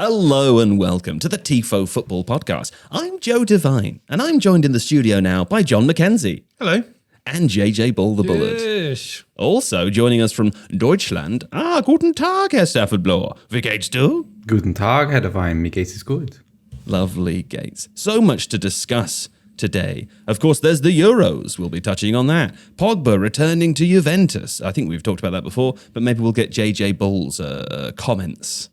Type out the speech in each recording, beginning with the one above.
Hello and welcome to the Tifo Football Podcast. I'm Joe Devine, and I'm joined in the studio now by John Mackenzie. Hello. And JJ Bull the Bullet. Yes. Also joining us from Deutschland, guten Tag, Herr Stafford-Bloor. Wie geht's du? Guten Tag, Herr Devine. Mir geht's es gut. Lovely Gates. So much to discuss today. Of course, there's the Euros. We'll be touching on that. Pogba returning to Juventus. I think we've talked about that before, but maybe we'll get JJ Bull's comments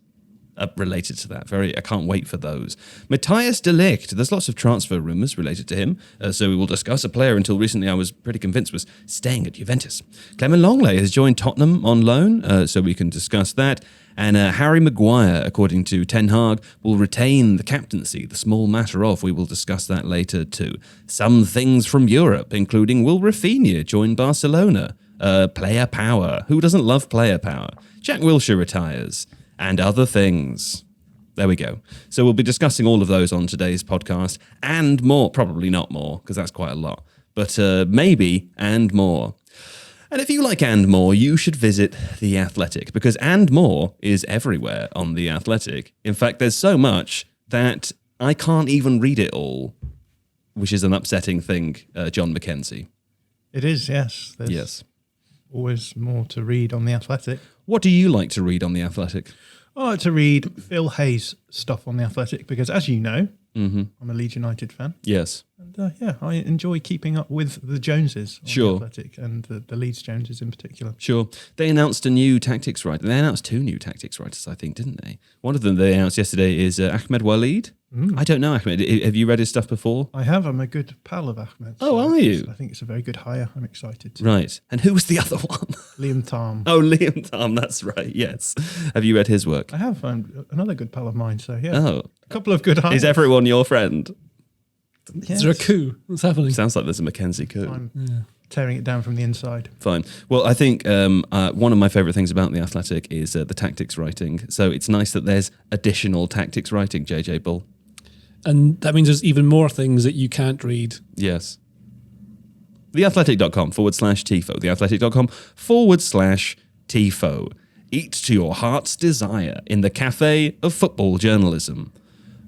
related to that. I can't wait for those. Matthias de Ligt. There's lots of transfer rumours related to him, so we will discuss a player until recently I was pretty convinced was staying at Juventus. Clement Lenglet has joined Tottenham on loan, so we can discuss that. And Harry Maguire, according to Ten Hag, will retain the captaincy, the small matter of. We will discuss that later too. Some things from Europe, including will Raphinha join Barcelona? Player power. Who doesn't love player power? Jack Wilshere retires. And other things. There we go. So we'll be discussing all of those on today's podcast and more. Probably not more, because that's quite a lot. But maybe and more. And if you like and more, you should visit The Athletic, because and more is everywhere on The Athletic. In fact, there's so much that I can't even read it all, which is an upsetting thing, John Mackenzie. It is, yes. There's always more to read on The Athletic. What do you like to read on The Athletic? I like to read Phil Hayes' stuff on The Athletic because, as you know, I'm a Leeds United fan. Yes. And I enjoy keeping up with the Joneses on The Athletic and the Leeds Joneses in particular. Sure. They announced a new tactics writer. They announced two new tactics writers, I think, didn't they? One of them they announced yesterday is Ahmed Waleed. I don't know Ahmed. Have you read his stuff before? I have. I'm a good pal of Ahmed. Oh, are you? I think it's a very good hire. I'm excited. Right. And who was the other one? Liam Tarm. Oh, Liam Tarm. That's right. Yes. Have you read his work? I have. Another good pal of mine. So, yeah. Oh. A couple of good hires. Is everyone your friend? Yes. Is there a coup? What's happening? Sounds like there's a Mackenzie coup. I'm tearing it down from the inside. Fine. Well, I think one of my favourite things about The Athletic is the tactics writing. So it's nice that there's additional tactics writing, JJ Bull. And that means there's even more things that you can't read. Yes. Theathletic.com/Tifo. Theathletic.com/Tifo. Eat to your heart's desire in the cafe of football journalism.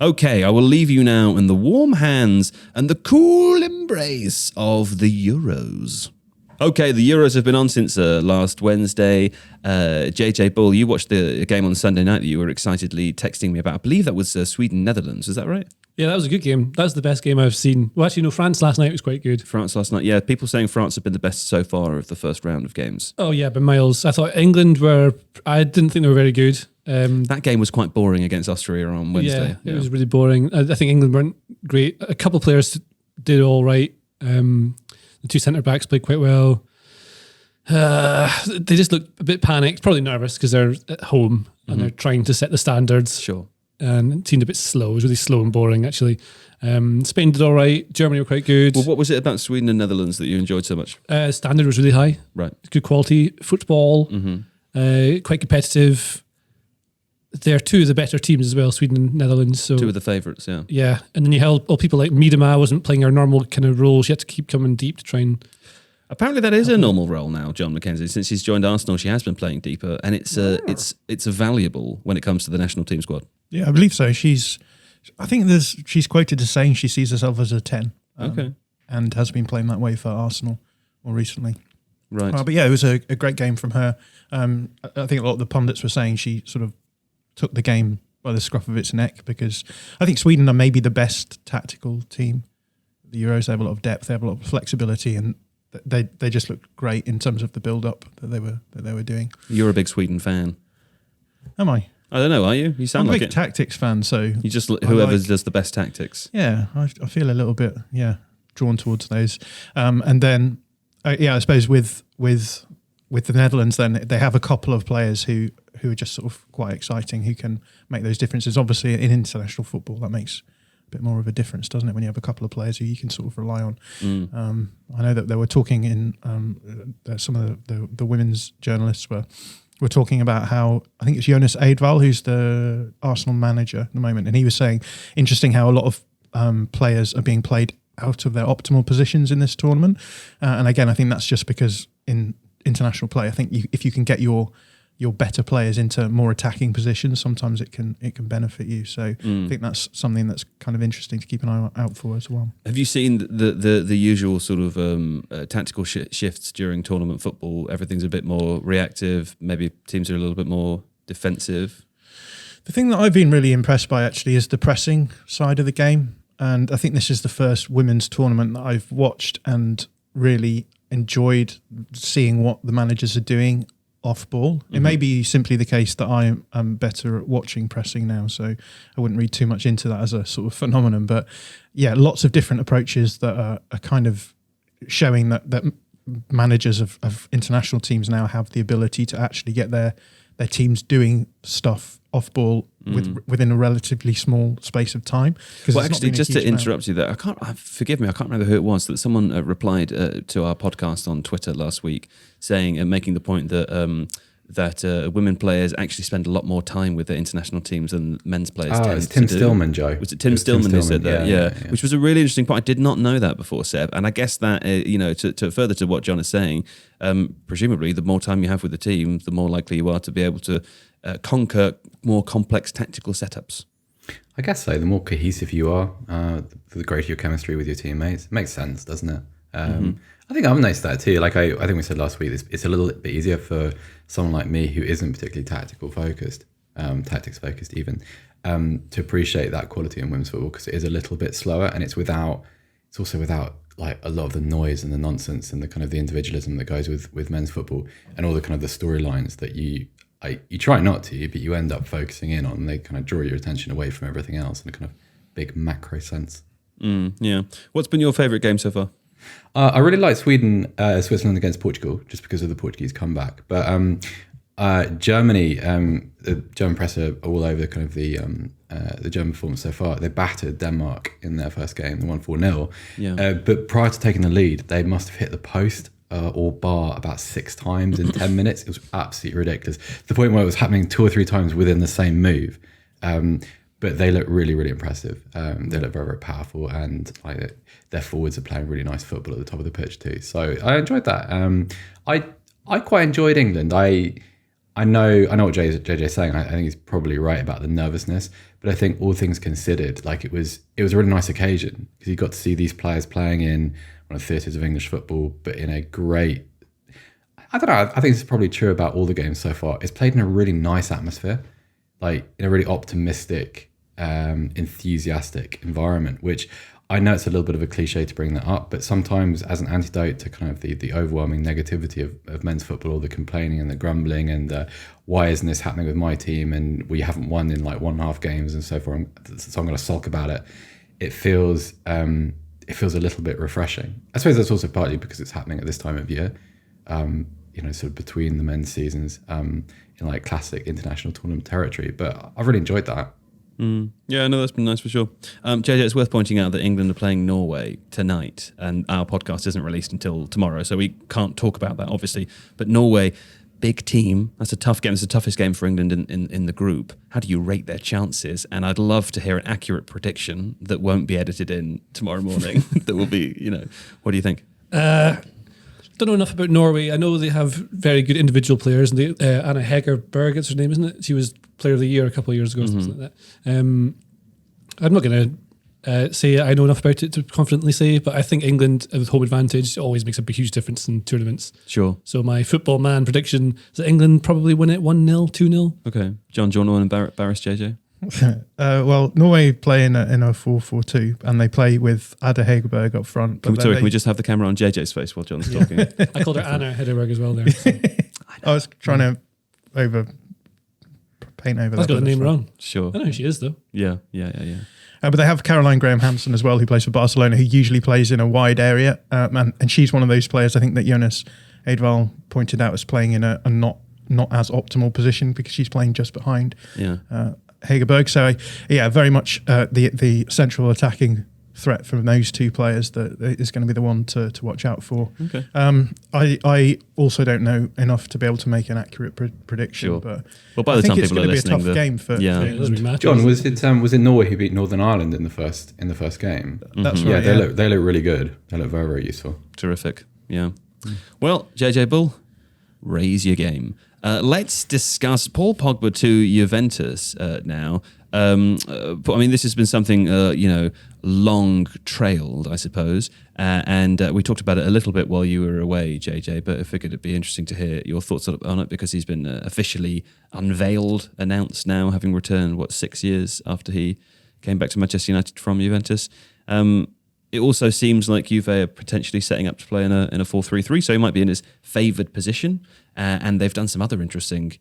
Okay, I will leave you now in the warm hands and the cool embrace of the Euros. Okay, the Euros have been on since last Wednesday. JJ Bull, you watched the game on Sunday night that you were excitedly texting me about. I believe that was Sweden-Netherlands, is that right? Yeah, that was a good game. That's the best game I've seen. Well, actually, no, France last night was quite good. France last night, yeah. People saying France have been the best so far of the first round of games. Oh, yeah, by miles. I thought England I didn't think they were very good. That game was quite boring against Austria on Wednesday. Yeah, it was really boring. I think England weren't great. A couple of players did all right. The two centre-backs played quite well. They just looked a bit panicked, probably nervous because they're at home and they're trying to set the standards. Sure. And it seemed a bit slow. It was really slow and boring, actually. Spain did all right. Germany were quite good. Well, what was it about Sweden and Netherlands that you enjoyed so much? Standard was really high. Right. Good quality. Football. Quite competitive. They're two of the better teams as well, Sweden and Netherlands. So two of the favourites, yeah. Yeah. And then you held people like Miedema wasn't playing her normal kind of role. She had to keep coming deep to try and... Apparently that is a normal role now, John Mackenzie. Since she's joined Arsenal, she has been playing deeper, and it's valuable when it comes to the national team squad. Yeah, I believe so. She's quoted as saying she sees herself as a 10. And has been playing that way for Arsenal more recently. Right. But yeah, it was a great game from her. I think a lot of the pundits were saying she sort of took the game by the scruff of its neck because I think Sweden are maybe the best tactical team. The Euros, they have a lot of depth, they have a lot of flexibility, and they just looked great in terms of the build-up that they were doing. You're a big Sweden fan. Am I? I don't know, are you? You sound I'm a like big tactics fan, so... You just, whoever does the best tactics. Yeah, I feel a little bit, drawn towards those. And then, I suppose with the Netherlands, then they have a couple of players who are just sort of quite exciting, who can make those differences. Obviously, in international football, that makes a bit more of a difference, doesn't it, when you have a couple of players who you can sort of rely on. I know that they were talking in some of the women's journalists were talking about how, I think it's Jonas Eidvall, who's the Arsenal manager at the moment, and he was saying, interesting how a lot of players are being played out of their optimal positions in this tournament. And again, I think that's just because in international play, I think if you can get your your better players into more attacking positions, sometimes it can benefit you. So I think that's something that's kind of interesting to keep an eye out for as well. Have you seen the usual sort of tactical shifts during tournament football? Everything's a bit more reactive. Maybe teams are a little bit more defensive. The thing that I've been really impressed by actually is the pressing side of the game. And I think this is the first women's tournament that I've watched and really enjoyed seeing what the managers are doing off ball. It may be simply the case that I am better at watching pressing now, so I wouldn't read too much into that as a sort of phenomenon. But yeah, lots of different approaches that are kind of showing that managers of international teams now have the ability to actually get their teams doing stuff off ball within a relatively small space of time. Well, actually, just to interrupt you there, forgive me, I can't remember who it was, that someone replied to our podcast on Twitter last week saying and making the point that women players actually spend a lot more time with their international teams than men's players tend it's Tim to do. Stillman, Joe. Was it Tim Stillman who said that? Yeah. Which was a really interesting point. I did not know that before, Seb. And I guess that, to further to what John is saying, presumably the more time you have with the team, the more likely you are to be able to conquer more complex tactical setups. I guess so. The more cohesive you are, the greater your chemistry with your teammates. It makes sense, doesn't it? I think I've noticed that too. Like I think we said last week, it's a little bit easier for someone like me who isn't particularly tactics focused even, to appreciate that quality in women's football, because it is a little bit slower, and it's also without like a lot of the noise and the nonsense and the kind of the individualism that goes with men's football, and all the kind of the storylines that you try not to, but you end up focusing in on, and they kind of draw your attention away from everything else in a kind of big macro sense. Yeah. What's been your favourite game so far? I really like Switzerland against Portugal, just because of the Portuguese comeback. But Germany, the German press are all over kind of the German performance so far. They battered Denmark in their first game. They won 4-0. Yeah. But prior to taking the lead, they must have hit the post or bar about 6 times in 10 minutes. It was absolutely ridiculous. To the point where it was happening 2 or 3 times within the same move. But they look really, really impressive. They look very, very powerful, and their forwards are playing really nice football at the top of the pitch too. So I enjoyed that. I quite enjoyed England. I know what JJ's saying. I think he's probably right about the nervousness, but I think all things considered, like it was a really nice occasion, because you got to see these players playing in one of the theatres of English football, but in a great, I don't know, I think it's probably true about all the games so far. It's played in a really nice atmosphere, like in a really optimistic, enthusiastic environment, which I know it's a little bit of a cliche to bring that up, but sometimes as an antidote to kind of the overwhelming negativity of men's football, all the complaining and the grumbling and why isn't this happening with my team, and we haven't won in like 1.5 games and so forth, so I'm going to sulk about it. It feels a little bit refreshing. I suppose that's also partly because it's happening at this time of year, sort of between the men's seasons, in like classic international tournament territory. But I've really enjoyed that. Yeah, no, that's been nice for sure. JJ, it's worth pointing out that England are playing Norway tonight, and our podcast isn't released until tomorrow, so we can't talk about that, obviously. But Norway, big team. That's a tough game. It's the toughest game for England in the group. How do you rate their chances? And I'd love to hear an accurate prediction that won't be edited in tomorrow morning. That will be, what do you think? Don't know enough about Norway. I know they have very good individual players, and Anna Hegerberg, it's her name, isn't it? She was Player of the Year a couple of years ago, something like that. I'm not going to say I know enough about it to confidently say, but I think England with home advantage always makes a huge difference in tournaments. Sure. So my football man prediction is that England probably win it 1-0, 2-0. Okay. John, do you want to embarrass JJ? Well, Norway play in a 4-4-2, and they play with Ada Hegerberg up front. Can we just have the camera on JJ's face while John's talking? I called her Anna Hegerberg as well there. So. I was trying to paint over that. I got the name wrong. Sure. I know who she is though. Yeah. But they have Caroline Graham-Hansen as well, who plays for Barcelona, who usually plays in a wide area, and she's one of those players I think that Jonas Eidval pointed out as playing in a not as optimal position, because she's playing just behind Hegerberg. So very much the central attacking threat from those two players that is going to be the one to watch out for. Okay. I also don't know enough to be able to make an accurate prediction, Sure. but well, by I the think time it's people going are to be a listening, tough game for England. John, was it Norway who beat Northern Ireland in the first game? That's Yeah, right. they look really good. They look very, very useful. Terrific. Yeah. Well, JJ Bull, raise your game. Let's discuss Paul Pogba to Juventus now. But I mean, this has been something, long trailed, I suppose. And we talked about it a little bit while you were away, JJ, but I figured it'd be interesting to hear your thoughts on it because he's been officially announced now, having returned, 6 years after he came back to Manchester United from Juventus. It also seems like Juve are potentially setting up to play in a 4-3-3, so he might be in his favoured position. And they've done some other interesting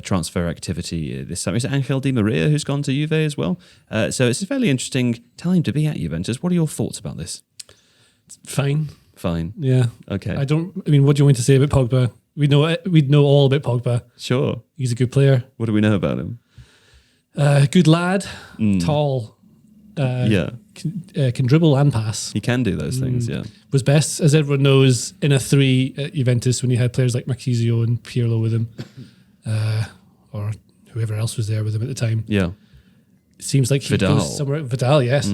transfer activity this summer. Is it Angel Di Maria who's gone to Juve as well? So it's a fairly interesting time to be at Juventus. What are your thoughts about this? Fine. Yeah. Okay. what do you want me to say about Pogba? We know all about Pogba. Sure. He's a good player. What do we know about him? Good lad, tall. Can dribble and pass. He can do those things, yeah. Was best, as everyone knows, in a 3 at Juventus when he had players like Mackenzie and Pirlo with him, or whoever else was there with him at the time. Yeah. It seems like he Vidal. goes somewhere. Vidal, yes.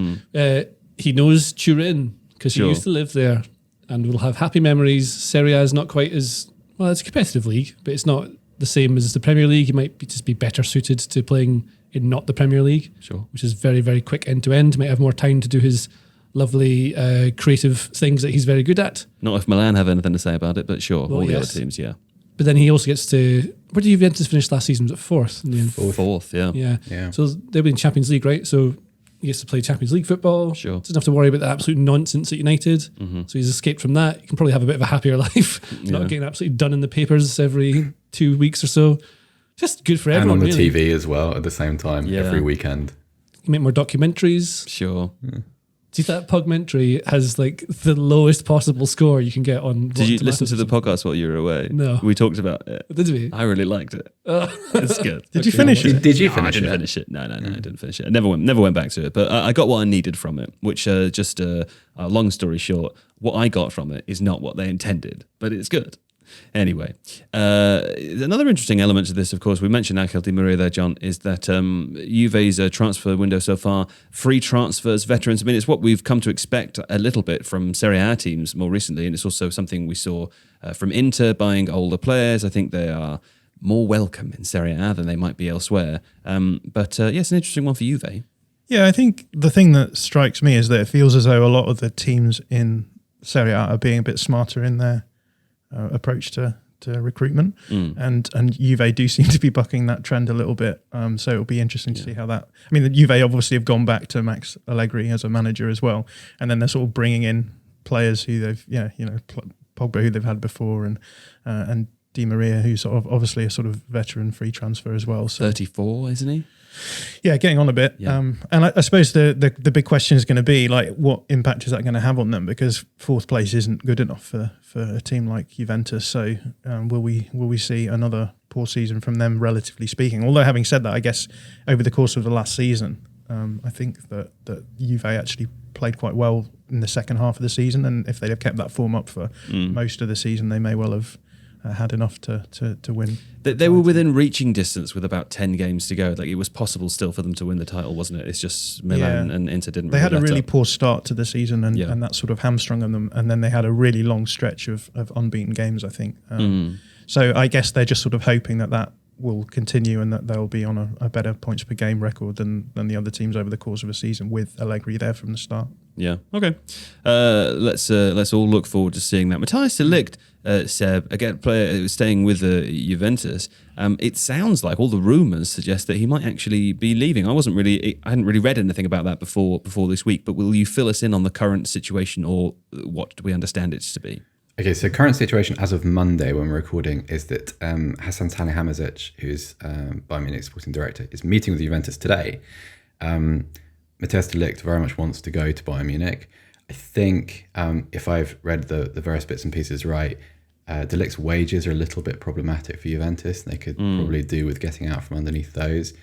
He knows Turin because he used to live there and will have happy memories. Serie A is not quite as, well, it's a competitive league, but it's not the same as the Premier League. He might just be better suited to playing in not the Premier League, which is very, very quick end to end. Might have more time to do his lovely creative things that he's very good at. Not if Milan have anything to say about it, but sure, all the other teams, yeah. But then he also gets to, where did Juventus finish last season? Was it 4th in the end? Fourth, yeah. Yeah. So they'll be in Champions League, right? So he gets to play Champions League football. Sure. Doesn't have to worry about the absolute nonsense at United. So he's escaped from that. He can probably have a bit of a happier life. Not getting absolutely done in the papers every 2 weeks or so. Just good for everyone. And on the really. TV as well at the same time every weekend. You can make more documentaries. Sure. See, that Pogmentary has like the lowest possible score you can get on. Did you listen to the podcast while you were away? No. We talked about it. Did we? I really liked it. It's good. Did you finish it? Did you No, finish I didn't it? finish it. No, I didn't finish it. I never went back to it. But I got what I needed from it, which just long story short, what I got from it is not what they intended, but it's good. Anyway, another interesting element to this, of course, we mentioned Angel Di Maria there, John, is that Juve's transfer window so far, free transfers, veterans. I mean, it's what we've come to expect a little bit from Serie A teams more recently, and it's also something we saw from Inter buying older players. I think they are more welcome in Serie A than they might be elsewhere. But it's an interesting one for Juve. Yeah, I think the thing that strikes me is that it feels as though a lot of the teams in Serie A are being a bit smarter in their approach to recruitment, and Juve do seem to be bucking that trend a little bit. So it'll be interesting to see how that. I mean, the Juve obviously have gone back to Max Allegri as a manager as well, and then they're sort of bringing in players who they've, Pogba who they've had before, and Di Maria, who's sort of obviously a sort of veteran free transfer as well. So 34, isn't he? Yeah, getting on a bit. Yeah. And I suppose the big question is going to be, like, what impact is that going to have on them? Because 4th place isn't good enough for a team like Juventus. So will we see another poor season from them, relatively speaking? Although, having said that, I guess over the course of the last season, I think that Juve actually played quite well in the second half of the season. And if they'd have kept that form up for most of the season, they may well have had enough to win. They were within reaching distance with about 10 games to go. Like, it was possible still for them to win the title, wasn't it? It's just Milan and Inter didn't. They had a let really up. poor start to the season, and that sort of hamstrung on them. And then they had a really long stretch of unbeaten games, I think. So I guess they're just sort of hoping that will continue and that they'll be on a better points per game record than the other teams over the course of a season with Allegri there from the start. Yeah. Okay. Let's all look forward to seeing that. Matthijs de Ligt, Seb, again, player staying with Juventus. It sounds like all the rumours suggest that he might actually be leaving. I hadn't really read anything about that before this week. But will you fill us in on the current situation, or what do we understand it to be? Okay, so current situation as of Monday when we're recording is that Hasan Salihamidzic, who's Bayern Munich sporting director, is meeting with Juventus today. Matthijs de Ligt very much wants to go to Bayern Munich. I think if I've read the various bits and pieces right, de Ligt's wages are a little bit problematic for Juventus. They could probably do with getting out from underneath those.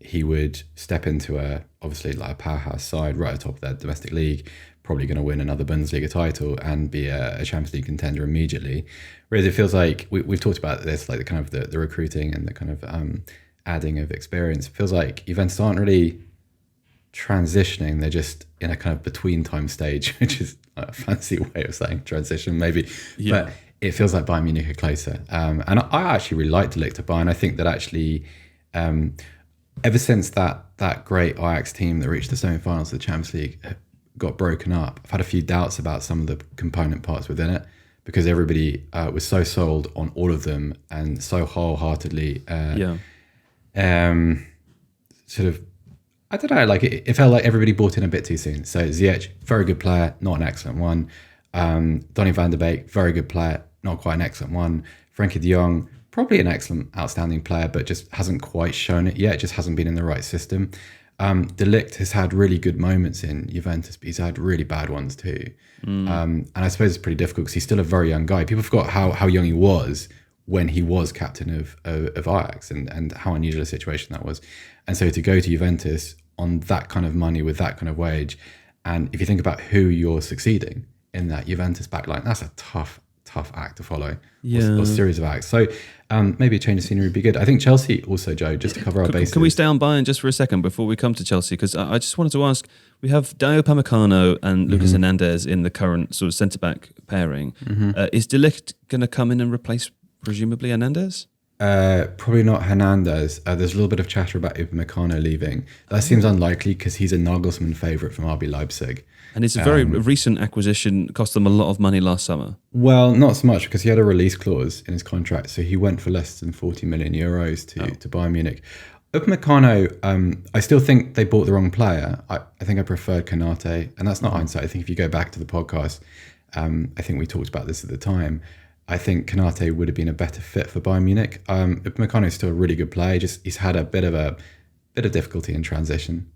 He would step into obviously like a powerhouse side right at the top of their domestic league, probably going to win another Bundesliga title and be a Champions League contender immediately. Whereas it feels like we've talked about this, like the kind of the recruiting and the kind of adding of experience. It feels like Juventus aren't really transitioning. They're just in a kind of between time stage, which is a fancy way of saying transition maybe. Yeah. But it feels like Bayern Munich are closer. And I actually really like Ligt to Bayern. I think that actually, ever since that great Ajax team that reached the semi-finals of the Champions League got broken up, I've had a few doubts about some of the component parts within it, because everybody was so sold on all of them and so wholeheartedly sort of, I don't know, like it felt like everybody bought in a bit too soon. So Ziyech, very good player, not an excellent one. Donny van de Beek, very good player, not quite an excellent one. Frenkie de Jong, probably an excellent, outstanding player, but just hasn't quite shown it yet. Just hasn't been in the right system. De Ligt has had really good moments in Juventus, but he's had really bad ones too. And I suppose it's pretty difficult because he's still a very young guy. People forgot how young he was when he was captain of Ajax, and how unusual a situation that was. And so to go to Juventus on that kind of money with that kind of wage, and if you think about who you're succeeding in that Juventus backline, that's a tough act to follow, or series of acts. So maybe a change of scenery would be good. I think Chelsea also, Joe, just to cover our bases. Can we stay on Bayern just for a second before we come to Chelsea? Because I just wanted to ask, we have Dayo Upamecano and Lucas Hernandez in the current sort of centre-back pairing. Is De Ligt going to come in and replace, presumably, Hernandez? Probably not Hernandez. There's a little bit of chatter about Upamecano leaving. That seems unlikely because he's a Nagelsmann favourite from RB Leipzig. And it's a very recent acquisition, cost them a lot of money last summer. Well, not so much, because he had a release clause in his contract, so he went for less than 40 million euros to Bayern Munich. Upamecano, I still think they bought the wrong player. I think I preferred Konate, and that's not hindsight. I think if you go back to the podcast, I think we talked about this at the time. I think Konate would have been a better fit for Bayern Munich. Upamecano is still a really good player. Just he's had a bit of difficulty in transition,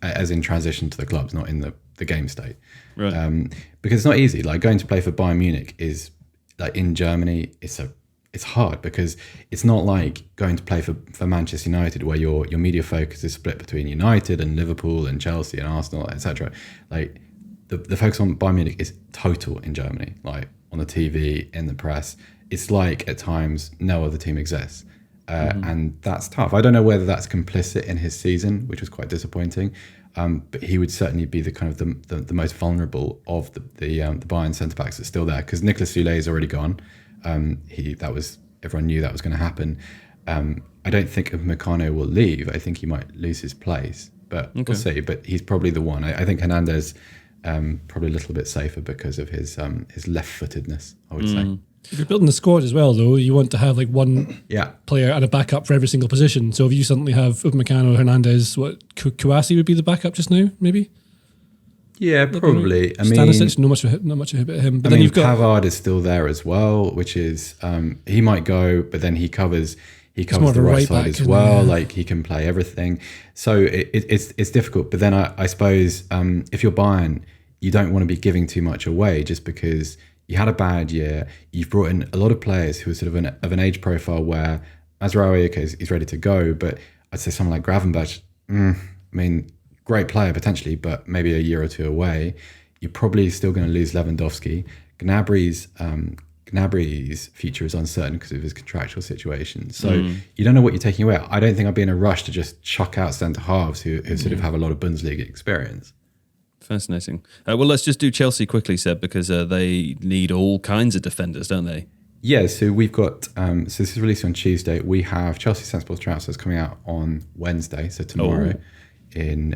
as in transition to the clubs, not in the game state. Right. Because it's not easy. Like going to play for Bayern Munich is like in Germany. It's hard because it's not like going to play for Manchester United, where your media focus is split between United and Liverpool and Chelsea and Arsenal, etc. Like the focus on Bayern Munich is total in Germany. Like on the TV, in the press, it's like at times no other team exists. And that's tough. I don't know whether that's complicit in his season, which was quite disappointing. But he would certainly be the kind of the most vulnerable of the Bayern centre backs that's still there, because Nicolas Soulé is already gone. Everyone knew that was going to happen. I don't think Upamecano will leave. I think he might lose his place, but we'll see. But he's probably the one. I think Hernandez probably a little bit safer because of his left-footedness, I would say. If you're building the squad as well, though, you want to have like one player and a backup for every single position. So if you suddenly have Upamecano, Hernandez, Kouassi would be the backup just now, maybe? Yeah, probably. I mean, Stanisic, not much about him. But then you've got Pavard is still there as well, which is he might go, but then he covers the right side as well. Like he can play everything. So it's difficult. But then I suppose if you're Bayern, you don't want to be giving too much away just because you had a bad year. You've brought in a lot of players who are sort of an age profile where Mazraoui, is ready to go, but I'd say someone like Gravenberch, I mean, great player potentially, but maybe a year or two away. You're probably still going to lose Lewandowski. Gnabry's future is uncertain because of his contractual situation. So you don't know what you're taking away. I don't think I'd be in a rush to just chuck out centre halves who sort of have a lot of Bundesliga experience. Fascinating. Well, let's just do Chelsea quickly, Seb, because they need all kinds of defenders, don't they? Yeah, so we've got, so this is released on Tuesday. We have Chelsea Sensible Transfers coming out on Wednesday, so tomorrow in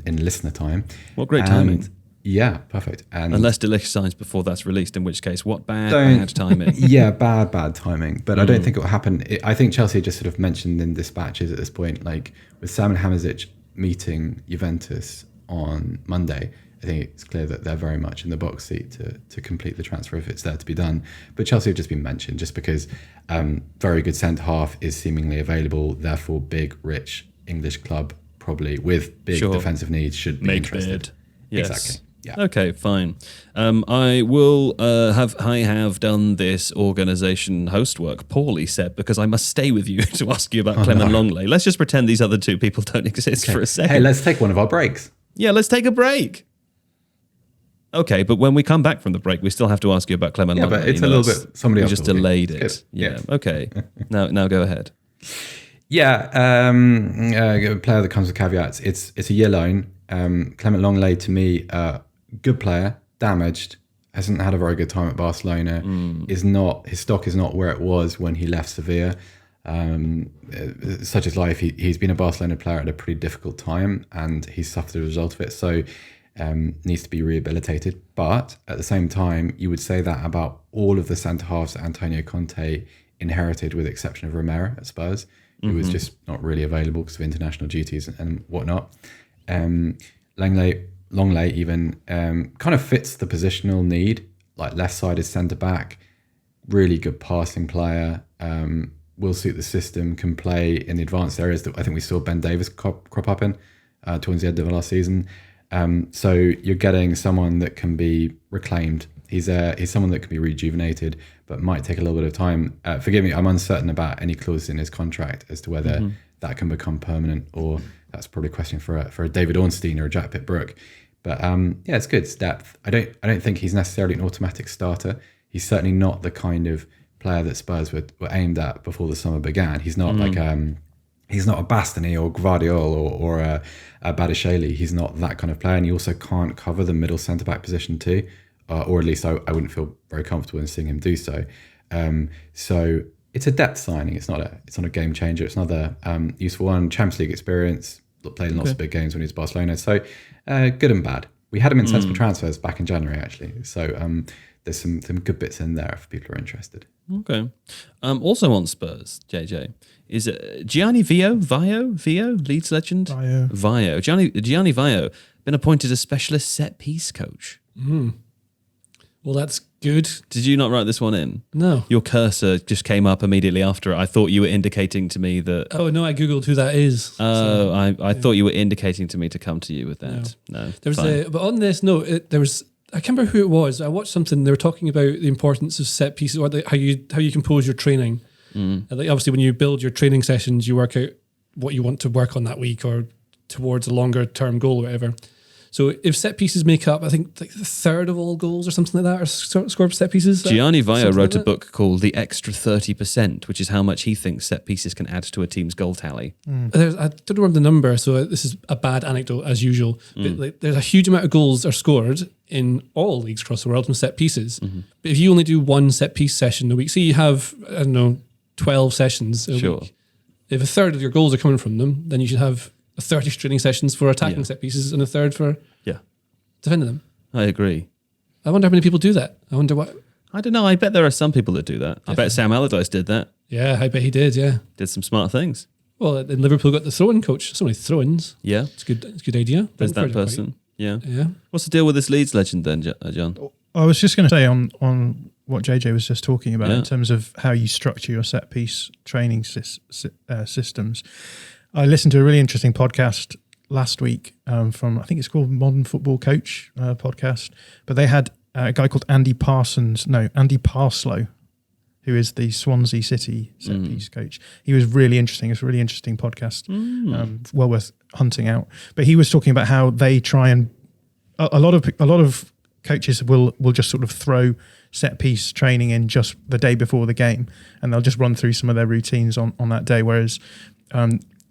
listener time. What great timing. Yeah, perfect. And unless De Ligt signs before that's released, in which case, what bad timing. Yeah, bad timing. But I don't think it will happen. I think Chelsea just sort of mentioned in dispatches at this point, like with Sam and Hamzic meeting Juventus on Monday, I think it's clear that they're very much in the box seat to complete the transfer if it's there to be done. But Chelsea have just been mentioned just because very good centre half is seemingly available. Therefore, big, rich English club probably with big defensive needs should be interested. Bid. Yes. Exactly. Yeah. Okay, fine. I will have done this organisation host work poorly, Seb, because I must stay with you to ask you about Clement Longley. Let's just pretend these other two people don't exist for a second. Hey, let's take one of our breaks. Yeah, let's take a break. Okay, but when we come back from the break, we still have to ask you about Clement Longley. Yeah, but it's a little bit somebody else. We just delayed it. Good. Yeah. Okay. Now go ahead. Yeah, a player that comes with caveats. It's a year loan. Clement Longley, to me, good player, damaged, hasn't had a very good time at Barcelona. His stock is not where it was when he left Sevilla. Such is life. He's been a Barcelona player at a pretty difficult time, and he's suffered as a result of it. So needs to be rehabilitated. But at the same time, you would say that about all of the centre halves that Antonio Conte inherited, with the exception of Romero at Spurs, who was just not really available because of international duties and whatnot. Lenglet even kind of fits the positional need, like left-sided centre-back, really good passing player, will suit the system, can play in the advanced areas that I think we saw Ben Davies crop up in towards the end of last season. So you're getting someone that can be reclaimed. He's someone that can be rejuvenated, but might take a little bit of time. Forgive me, I'm uncertain about any clauses in his contract as to whether that can become permanent, or that's probably a question for a David Ornstein or a Jack Pitt-Brook. But yeah, it's good. It's depth. I don't think he's necessarily an automatic starter. He's certainly not the kind of player that Spurs were aimed at before the summer began. He's not like he's not a Bastoni or Gvardiol or a Badiashile. He's not that kind of player, and he also can't cover the middle centre back position too, or at least I wouldn't feel very comfortable in seeing him do so. So it's a depth signing. It's not a game changer. It's another useful one. Champions League experience. Played in lots of big games when he was Barcelona. So good and bad. We had him in sensible transfers back in January actually. So there's some good bits in there if people are interested. Okay. Also on Spurs, JJ, is Gianni Vio, Leeds legend? Vio. Gianni Vio, been appointed a specialist set-piece coach. Well, that's good. Did you not write this one in? No. Your cursor just came up immediately after it. I thought you were indicating to me that... Oh, no, I Googled who that is. Oh, I thought you were indicating to me to come to you with that. No, but on this note, there was... I can't remember who it was. I watched something. They were talking about the importance of set pieces, or how you compose your training. Like obviously, when you build your training sessions, you work out what you want to work on that week, or towards a longer term goal, or whatever. So if set pieces make up, I think like a third of all goals or something like that, are scored set pieces. Gianni Vio wrote a book called The Extra 30%, which is how much he thinks set pieces can add to a team's goal tally. I don't remember the number, so this is a bad anecdote as usual. But like, there's a huge amount of goals are scored in all leagues across the world from set pieces. But if you only do one set piece session a week, say you have, 12 sessions a week. If a third of your goals are coming from them, then you should have 30 training sessions for attacking set pieces and a third for defending them. I agree. I wonder how many people do that. I wonder what... I don't know. I bet there are some people that do that. I bet Sam Allardyce did that. Yeah, I bet he did, yeah. Did some smart things. Well, in Liverpool got the throw-in coach. So many throw-ins. Yeah. It's a good idea. There's that person. Yeah. Yeah. What's the deal with this Leeds legend then, John? I was just going to say on what JJ was just talking about in terms of how you structure your set piece training systems. I listened to a really interesting podcast last week from, I think it's called Modern Football Coach podcast, but they had a guy called Andy Parslow, who is the Swansea City set piece coach. He was really interesting. It's a really interesting podcast, well worth hunting out. But he was talking about how they try and a lot of coaches will just sort of throw set piece training in just the day before the game, and they'll just run through some of their routines on that day. Whereas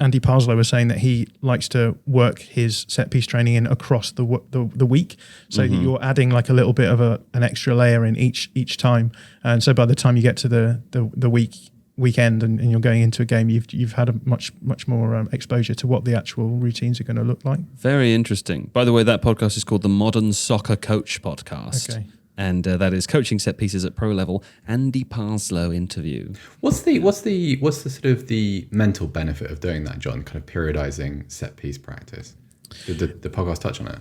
Andy Parslow was saying that he likes to work his set piece training in across the week, so that you're adding like a little bit of an extra layer in each time. And so by the time you get to the weekend and you're going into a game, you've had a much more exposure to what the actual routines are going to look like. Very interesting. By the way, that podcast is called the Modern Soccer Coach Podcast. Okay. And that is coaching set pieces at pro level. Andy Parslow interview. What's the sort of the mental benefit of doing that, John? Kind of periodizing set piece practice. Did the podcast touch on it?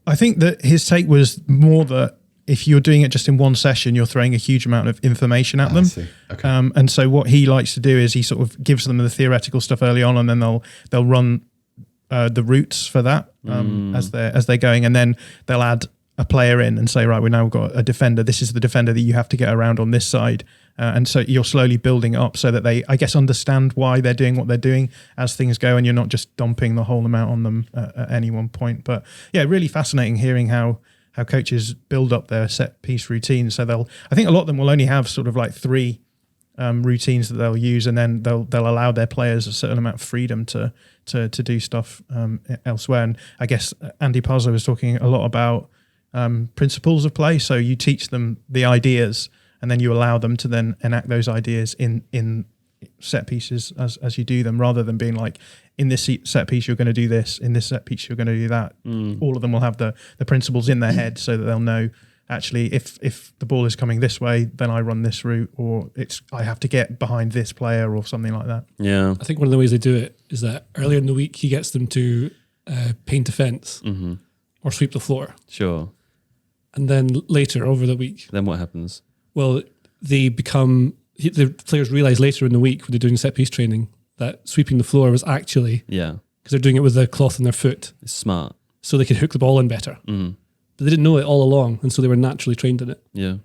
I think that his take was more that if you're doing it just in one session, you're throwing a huge amount of information at them. I see. Okay. And so what he likes to do is he sort of gives them the theoretical stuff early on, and then they'll run the routes for that as they're going, and then they'll add a player in and say, right, we've now got a defender. This is the defender that you have to get around on this side. And so you're slowly building up so that they, I guess, understand why they're doing what they're doing as things go, and you're not just dumping the whole amount on them at any one point. But yeah, really fascinating hearing how coaches build up their set piece routines. So I think a lot of them will only have sort of like 3 routines that they'll use, and then they'll allow their players a certain amount of freedom to do stuff elsewhere. And I guess Andy Parslow was talking a lot about principles of play. So you teach them the ideas, and then you allow them to then enact those ideas in set pieces as you do them, rather than being like, in this set piece you're going to do this, in this set piece you're going to do that. All of them will have the principles in their head, so that they'll know, actually, if the ball is coming this way, then I run this route, or I have to get behind this player or something like that. Yeah. I think one of the ways they do it is that earlier in the week he gets them to paint a fence or sweep the floor. Sure. And then later over the week, Then what happens? well, they become, the players realise later in the week when they're doing set piece training that sweeping the floor was actually, Yeah. because they're doing it with the cloth on their foot, It's smart. so they could hook the ball in better. But they didn't know it all along, and so they were naturally trained in it. Yeah.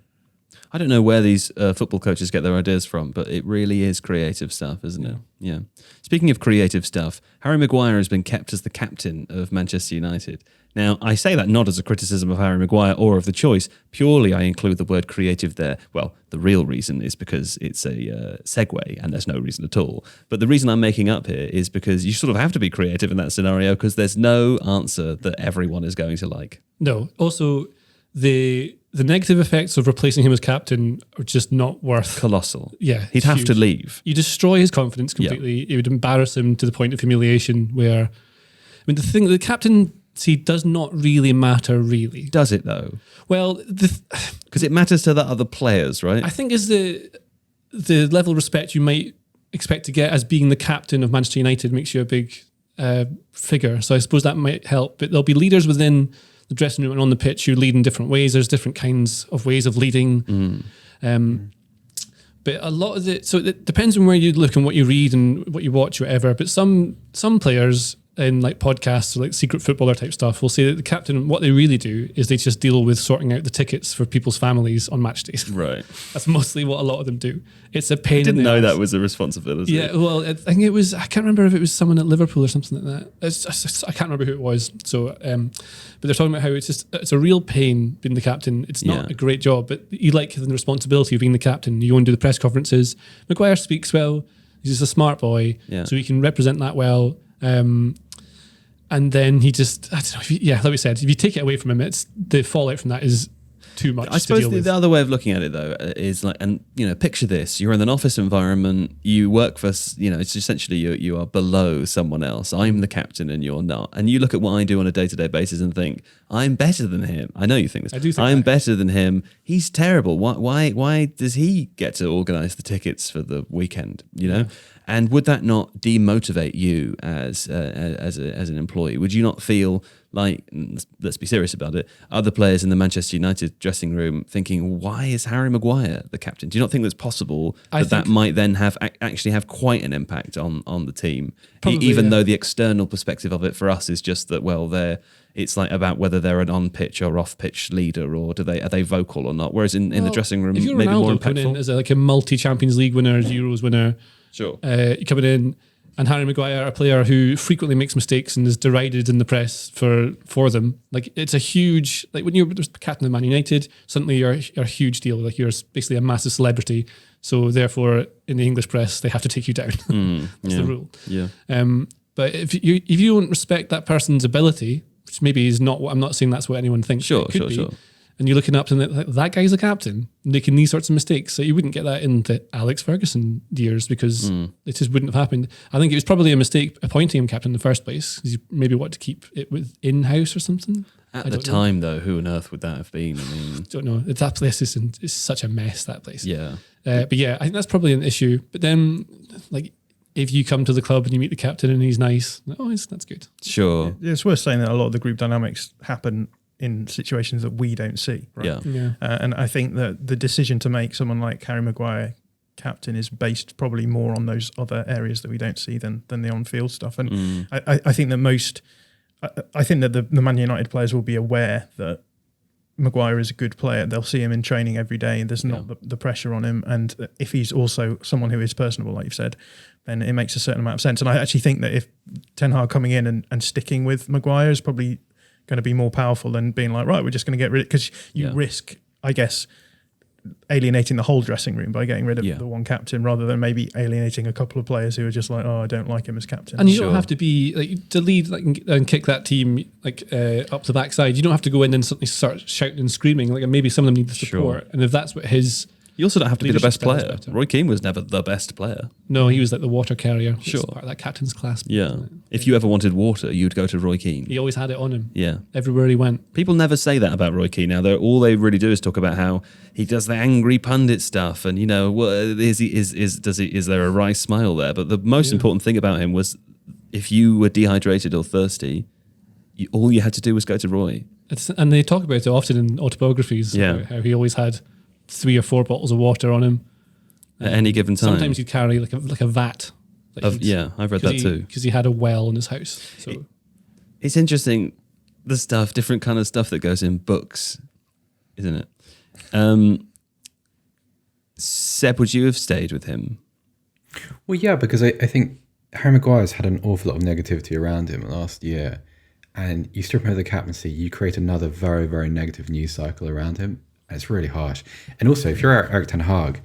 I don't know where these football coaches get their ideas from, but it really is creative stuff, isn't it? Yeah. Speaking of creative stuff, Harry Maguire has been kept as the captain of Manchester United. Now, I say that not as a criticism of Harry Maguire or of the choice. Purely, I include the word creative there. Well, the real reason is because it's a segue, and there's no reason at all. But the reason I'm making up here is because you sort of have to be creative in that scenario, because there's no answer that everyone is going to like. No. Also, the negative effects of replacing him as captain are just not worth. Colossal. Yeah, He'd have to huge. leave. You destroy his confidence completely. It would embarrass him to the point of humiliation. Where, I mean, the captaincy does not really matter, really. Does it, though? Well, Because it matters to the other players, right? I think is the level of respect you might expect to get as being the captain of Manchester United makes you a big figure. So I suppose that might help. But there'll be leaders within the dressing room and on the pitch who lead in different ways. There's different kinds of ways of leading. But a lot of it, so it depends on where you look and what you read and what you watch, whatever. But some players in like podcasts or like secret footballer type stuff will say that the captain, what they really do is they just deal with sorting out the tickets for people's families on match days. Right. That's mostly what a lot of them do. It's a pain I in didn't the know arse. that was a responsibility. Yeah, well, I think it was, I can't remember if it was someone at Liverpool or something like that. I can't remember who it was. So, but they're talking about how it's a real pain being the captain. It's not Yeah. a great job, but you like the responsibility of being the captain. You go and do the press conferences. Maguire speaks well. He's just a smart boy, Yeah. so he can represent that well. And then he just, I don't know, like we said, if you take it away from him, it's the fallout from that is too much I suppose to deal with. the other way of looking at it, though, is like, and picture this: you're in an office environment. You work for, it's essentially you are below someone else. I'm the captain, and you're not. And you look at what I do on a day-to-day basis and think, I'm better than him. I know you think this. I do think I'm that. better than him. He's terrible. Why does he get to organise the tickets for the weekend? And would that not demotivate you as an employee? Would you not feel like, let's be serious about it, other players in the Manchester United dressing room thinking, why is Harry Maguire the captain? Do you not think that's possible that might then actually have quite an impact on the team? Probably, Even though the external perspective of it for us is just that, well, it's like about whether they're an on-pitch or off-pitch leader, or are they vocal or not? Whereas in the dressing room, if you're maybe more Ronaldo coming in impactful. as a multi-Champions League winner, Euros winner, Sure. you coming in, and Harry Maguire, a player who frequently makes mistakes and is derided in the press for them. Like, it's a huge, like when you're captain of Man United, suddenly you're a huge deal. Like, you're basically a massive celebrity. So therefore, in the English press, they have to take you down. That's the rule. Yeah. But if you don't respect that person's ability, which maybe is not what, I'm not saying that's what anyone thinks. Sure, it could be, sure. And you're looking up to them, like, that guy's a captain, making these sorts of mistakes. So you wouldn't get that in the Alex Ferguson years, because it just wouldn't have happened. I think it was probably a mistake appointing him captain in the first place, because you maybe want to keep it with in-house or something. At the time, though, who on earth would that have been? I mean, Don't know. That place is such a mess, that place. yeah. But yeah, I think that's probably an issue. But then, like, if you come to the club and you meet the captain and he's nice, that's good. Sure. It's worth saying that a lot of the group dynamics happen in situations that we don't see. Right? Yeah. And I think that the decision to make someone like Harry Maguire captain is based probably more on those other areas that we don't see than the on-field stuff. And I think that I think that the Man United players will be aware that Maguire is a good player. They'll see him in training every day, and there's not the pressure on him. And if he's also someone who is personable, like you've said, then it makes a certain amount of sense. And I actually think that if Ten Hag coming in and sticking with Maguire is probably going to be more powerful than being like, right, we're just going to get rid of it, because you risk, I guess, alienating the whole dressing room by getting rid of Yeah. the one captain, rather than maybe alienating a couple of players who are just like, oh, I don't like him as captain. And you Sure. don't have to be like to lead and kick that team up the backside. You don't have to go in and suddenly start shouting and screaming. Like maybe some of them need the support, and if that's what his You also don't have to be the best leadership style player. is better. Roy Keane was never the best player. no, he was like the water carrier. Sure. Part of that captain's class. Yeah. If you ever wanted water, you'd go to Roy Keane. He always had it on him. Yeah. Everywhere he went. People never say that about Roy Keane now. All they really do is talk about how he does the angry pundit stuff, and is there a wry smile there? But the most important thing about him was, if you were dehydrated or thirsty, all you had to do was go to Roy. And they talk about it often in autobiographies. Yeah. About how he always had 3 or 4 bottles of water on him At any given time. Sometimes he'd carry like a vat. I've read that too. Because he had a well in his house. So It's interesting, the stuff, different kind of stuff that goes in books, isn't it? Seb, would you have stayed with him? Well, yeah, because I think Harry Maguire's had an awful lot of negativity around him last year. And you strip him of the captaincy, you create another very, very negative news cycle around him. And it's really harsh. And also, if you're Eric Ten Hag,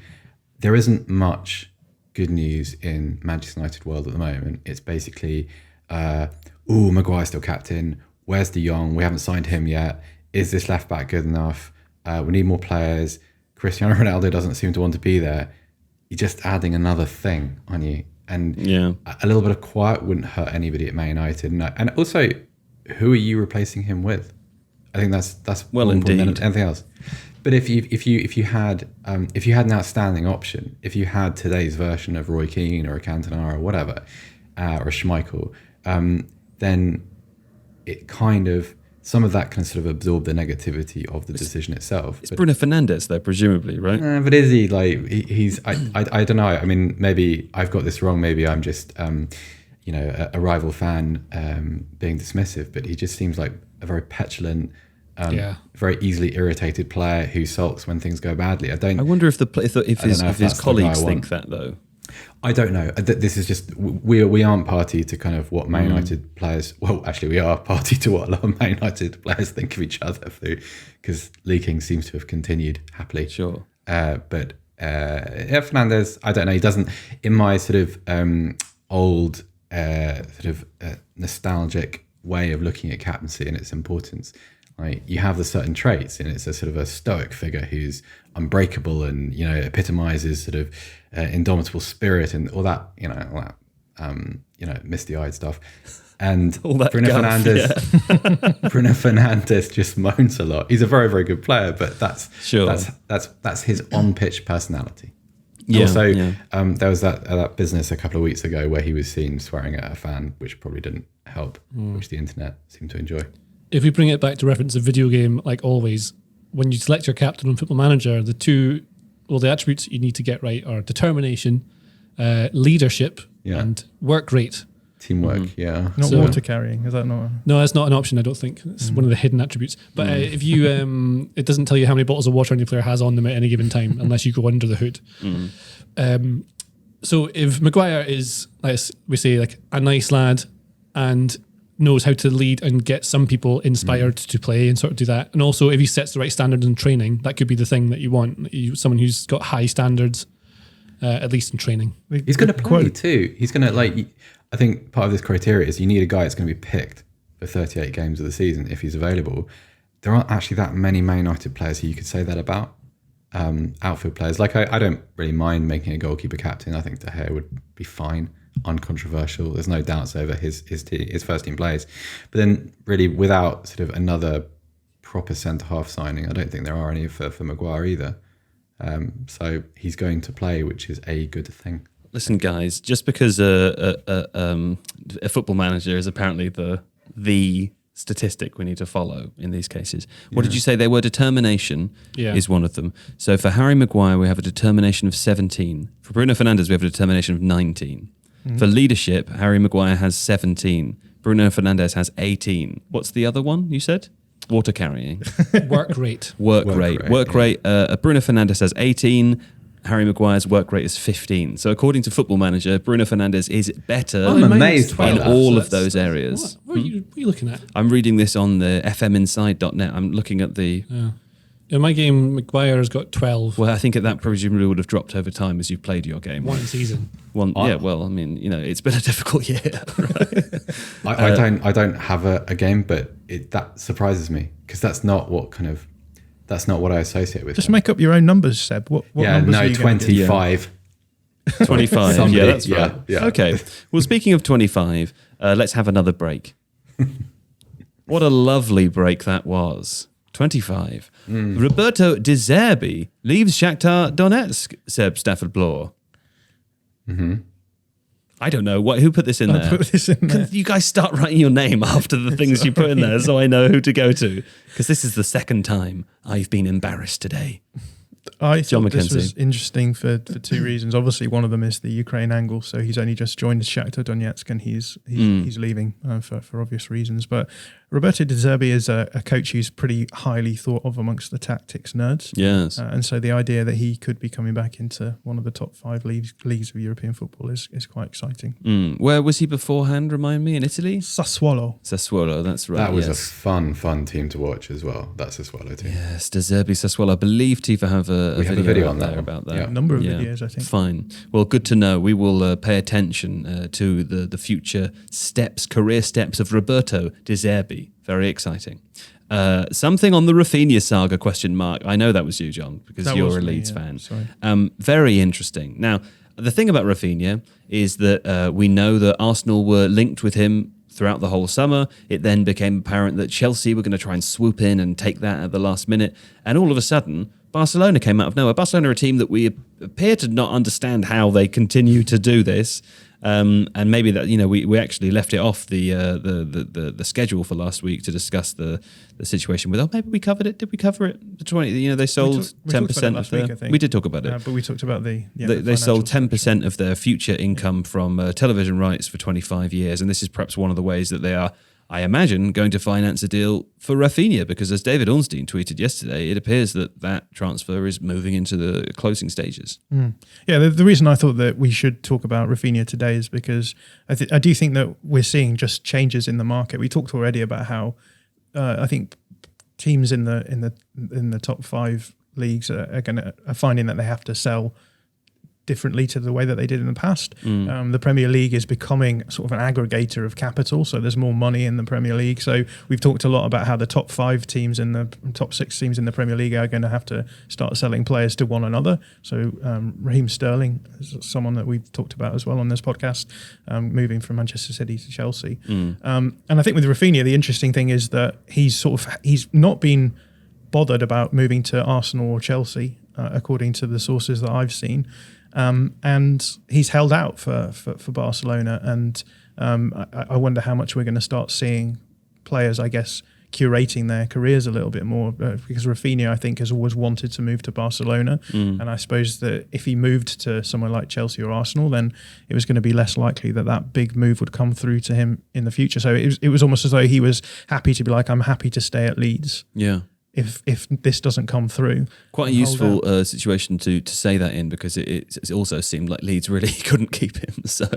there isn't much good news in Manchester United world at the moment. It's basically, Maguire's still captain. Where's De Jong? We haven't signed him yet. Is this left back good enough? We need more players. Cristiano Ronaldo doesn't seem to want to be there. You're just adding another thing on you. And a little bit of quiet wouldn't hurt anybody at Man United. And also, who are you replacing him with? I think that's well, more important indeed. than anything else. But if you had an outstanding option, if you had today's version of Roy Keane or a Cantona or whatever, or a Schmeichel, then it kind of, some of that can sort of absorb the negativity of the decision itself. It's Bruno Fernandes, though, presumably, right? But is he like he's? I don't know. I mean, maybe I've got this wrong. Maybe I'm just a rival fan being dismissive. But he just seems like a very petulant. Very easily irritated player who sulks when things go badly. I wonder if his colleagues think that, though. I don't know. This is just we aren't party to kind of what Man United players. Well, actually, we are party to what a lot of Man United players think of each other, because leaking seems to have continued happily. Sure. But Fernandes, I don't know. He doesn't. In my sort of old nostalgic way of looking at captaincy and its importance. Like, you have the certain traits, and it's a sort of a stoic figure who's unbreakable and epitomizes sort of indomitable spirit and all that misty-eyed stuff. And All that Bruno guff, Fernandes, Bruno Fernandes just moans a lot. He's a very, very good player, but that's his on-pitch personality. Also, there was that business a couple of weeks ago where he was seen swearing at a fan, which probably didn't help, which the internet seemed to enjoy. If we bring it back to reference a video game, like always, when you select your captain on Football Manager, the attributes you need to get right are determination, leadership, and work rate. Teamwork, Not water carrying, is that not? No, that's not an option, I don't think. It's one of the hidden attributes. But if you, it doesn't tell you how many bottles of water any player has on them at any given time, unless you go under the hood. So if Maguire is, let's we say, like a nice lad and knows how to lead and get some people inspired to play and sort of do that. And also, if he sets the right standards in training, that could be the thing that you want. Someone who's got high standards, at least in training. He's going to play too. He's going to, I think part of this criteria is you need a guy that's going to be picked for 38 games of the season if he's available. There aren't actually that many Man United players who you could say that about. Outfield players. I don't really mind making a goalkeeper captain. I think De Gea would be fine. Uncontroversial. There's no doubts over his first team plays. But then really without sort of another proper centre-half signing, I don't think there are any for Maguire either. So he's going to play, which is a good thing. Listen, guys, just because a football manager is apparently the statistic we need to follow in these cases. What did you say they were? Determination is one of them. So for Harry Maguire, we have a determination of 17. For Bruno Fernandes, we have a determination of 19. For leadership, Harry Maguire has 17. Bruno Fernandes has 18. What's the other one you said? Water carrying. Work rate. Work rate. Bruno Fernandes has 18. Harry Maguire's work rate is 15. So according to Football Manager, Bruno Fernandes is better I'm amazed by in that. all of those areas. What are you looking at? I'm reading this on the fminside.net. I'm looking at the In my game, Maguire's got 12. Well, I think that presumably would have dropped over time as you've played your game. One season. Yeah, well, I mean, it's been a difficult year. Right? I don't have a game, but that surprises me because that's not what I associate with. Just make up your own numbers, Seb. What numbers are you 25. 25. Somebody, yeah, that's right. yeah. Okay. Well, speaking of 25, let's have another break. What a lovely break that was. 25. Roberto De Zerbi leaves Shakhtar Donetsk, Seb Stafford-Bloor. Mm-hmm. I don't know. Who put this in there? Put this in there. Can you guys start writing your name after the things you put in there so I know who to go to? Because this is the second time I've been embarrassed today. I John thought this Mackenzie. was interesting for two reasons. Obviously, one of them is the Ukraine angle. So he's only just joined Shakhtar Donetsk and he's leaving for obvious reasons. But Roberto De Zerbi is a coach who's pretty highly thought of amongst the tactics nerds. Yes. And so the idea that he could be coming back into one of the top 5 leagues of European football is quite exciting. Where was he beforehand? Remind me. In Italy? Sassuolo. Sassuolo, that's right. That was yes. a fun team to watch as well. That's Sassuolo team. Yes, De Zerbi Sassuolo. I believe Tifo have a video on out there that about that. Yeah. A number of videos, I think. Fine. Well, good to know. We will pay attention to the future career steps of Roberto De Zerbi. Very exciting. Something on the Raphinha saga, question mark. I know that was you, John, because That you're was a me, Leeds yeah. fan. Sorry. Very interesting. Now, the thing about Raphinha is that we know that Arsenal were linked with him throughout the whole summer. It then became apparent that Chelsea were going to try and swoop in and take that at the last minute. And all of a sudden, Barcelona came out of nowhere. Barcelona are a team that we appear to not understand how they continue to do this. And maybe that we actually left it off the schedule for last week to discuss the situation with. Oh, maybe we covered it. Did we cover it? The 20. They sold 10% of their. Week, I think. We did talk about it. But we talked about They sold 10% of their future income from television rights for 25 years, and this is perhaps one of the ways that they are, I imagine, going to finance a deal for Raphinha, because as David Ornstein tweeted yesterday, it appears that transfer is moving into the closing stages. Yeah, the reason I thought that we should talk about Raphinha today is because I do think that we're seeing just changes in the market. We talked already about how I think teams in the top 5 leagues are finding that they have to sell differently to the way that they did in the past. The Premier League is becoming sort of an aggregator of capital, so there's more money in the Premier League. So we've talked a lot about how the top 5 teams and the top 6 teams in the Premier League are going to have to start selling players to one another. So Raheem Sterling is someone that we've talked about as well on this podcast, moving from Manchester City to Chelsea. And I think with Raphinha, the interesting thing is that he's not been bothered about moving to Arsenal or Chelsea, according to the sources that I've seen. And he's held out for Barcelona, and I wonder how much we're going to start seeing players, I guess, curating their careers a little bit more, because Raphinha, I think, has always wanted to move to Barcelona, and I suppose that if he moved to somewhere like Chelsea or Arsenal, then it was going to be less likely that big move would come through to him in the future. So it was almost as though he was happy to be like, I'm happy to stay at Leeds. Yeah. If this doesn't come through. Quite a useful situation to say that in, because it also seemed like Leeds really couldn't keep him. So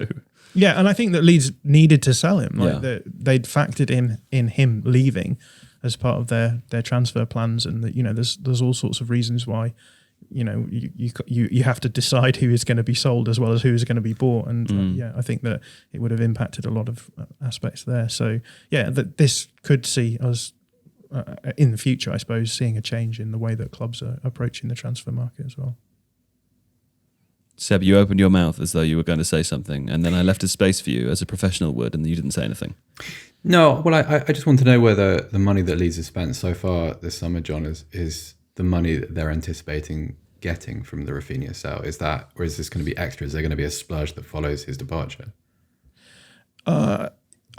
yeah, and I think that Leeds needed to sell him. Yeah. They'd factored in him leaving as part of their transfer plans, and that there's all sorts of reasons why you have to decide who is going to be sold as well as who is going to be bought, and I think that it would have impacted a lot of aspects there. So yeah, that this could see us. In the future, I suppose, seeing a change in the way that clubs are approaching the transfer market as well. Seb, you opened your mouth as though you were going to say something, and then I left a space for you as a professional would, and you didn't say anything. No, well, I just want to know whether the money that Leeds has spent so far this summer, John, is the money that they're anticipating getting from the Raphinha sale. Is that, or is this going to be extra? Is there going to be a splurge that follows his departure?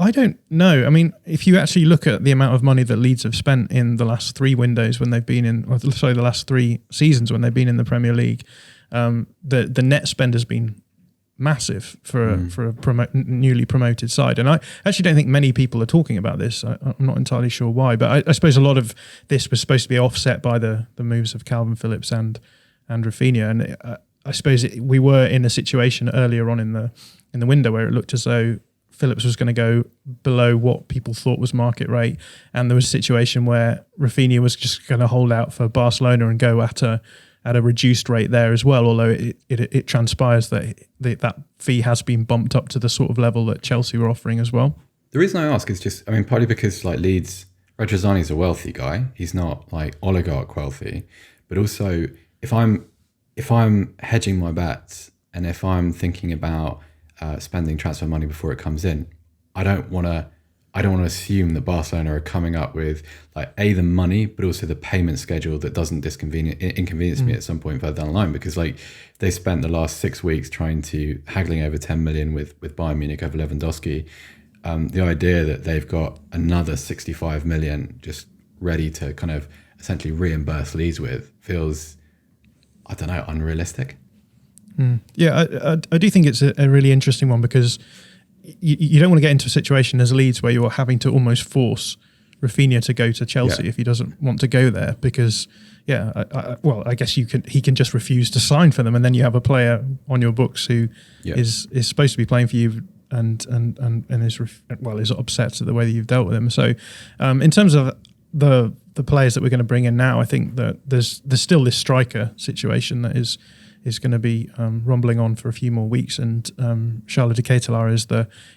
I don't know. I mean, if you actually look at the amount of money that Leeds have spent in the last 3 windows when they've been in, the last 3 seasons when they've been in the Premier League, the net spend has been massive for a newly promoted side. And I actually don't think many people are talking about this. I'm not entirely sure why, but I suppose a lot of this was supposed to be offset by the moves of Calvin Phillips and Raphinha. And I suppose we were in a situation earlier on in the window where it looked as though Phillips was going to go below what people thought was market rate, and there was a situation where Raphinha was just going to hold out for Barcelona and go at a reduced rate there as well. Although it transpires that that fee has been bumped up to the sort of level that Chelsea were offering as well. The reason I ask is just, I mean, partly because like Leeds, Radrizzani's a wealthy guy. He's not like oligarch wealthy, but also if I'm hedging my bets and if I'm thinking about spending transfer money before it comes in, I don't want to assume that Barcelona are coming up with like the money, but also the payment schedule that doesn't inconvenience me at some point further down the line. Because like they spent the last 6 weeks haggling over 10 million with Bayern Munich over Lewandowski. The idea that they've got another 65 million just ready to kind of essentially reimburse Leeds with feels, I don't know, unrealistic. Yeah, I do think it's a really interesting one, because you don't want to get into a situation as Leeds where you're having to almost force Raphinha to go to Chelsea if he doesn't want to go there, because I guess he can just refuse to sign for them, and then you have a player on your books who is supposed to be playing for you and is upset at the way that you've dealt with him. So in terms of the players that we're going to bring in now, I think that there's still this striker situation that is going to be rumbling on for a few more weeks, and Charles de Ketelaere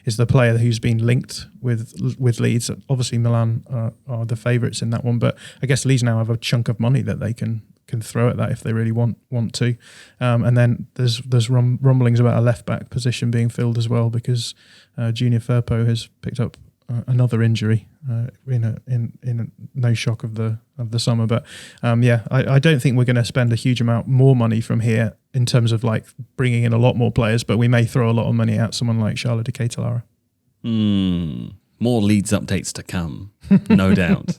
is the player who's been linked with Leeds. Obviously, Milan are the favourites in that one, but I guess Leeds now have a chunk of money that they can throw at that if they really want to. And then there's rumblings about a left back position being filled as well, because Junior Firpo has picked up another injury in no shock of the summer. But I don't think we're going to spend a huge amount more money from here in terms of like bringing in a lot more players, but we may throw a lot of money at someone like Charles de Ketelaere. More Leeds updates to come, no doubt.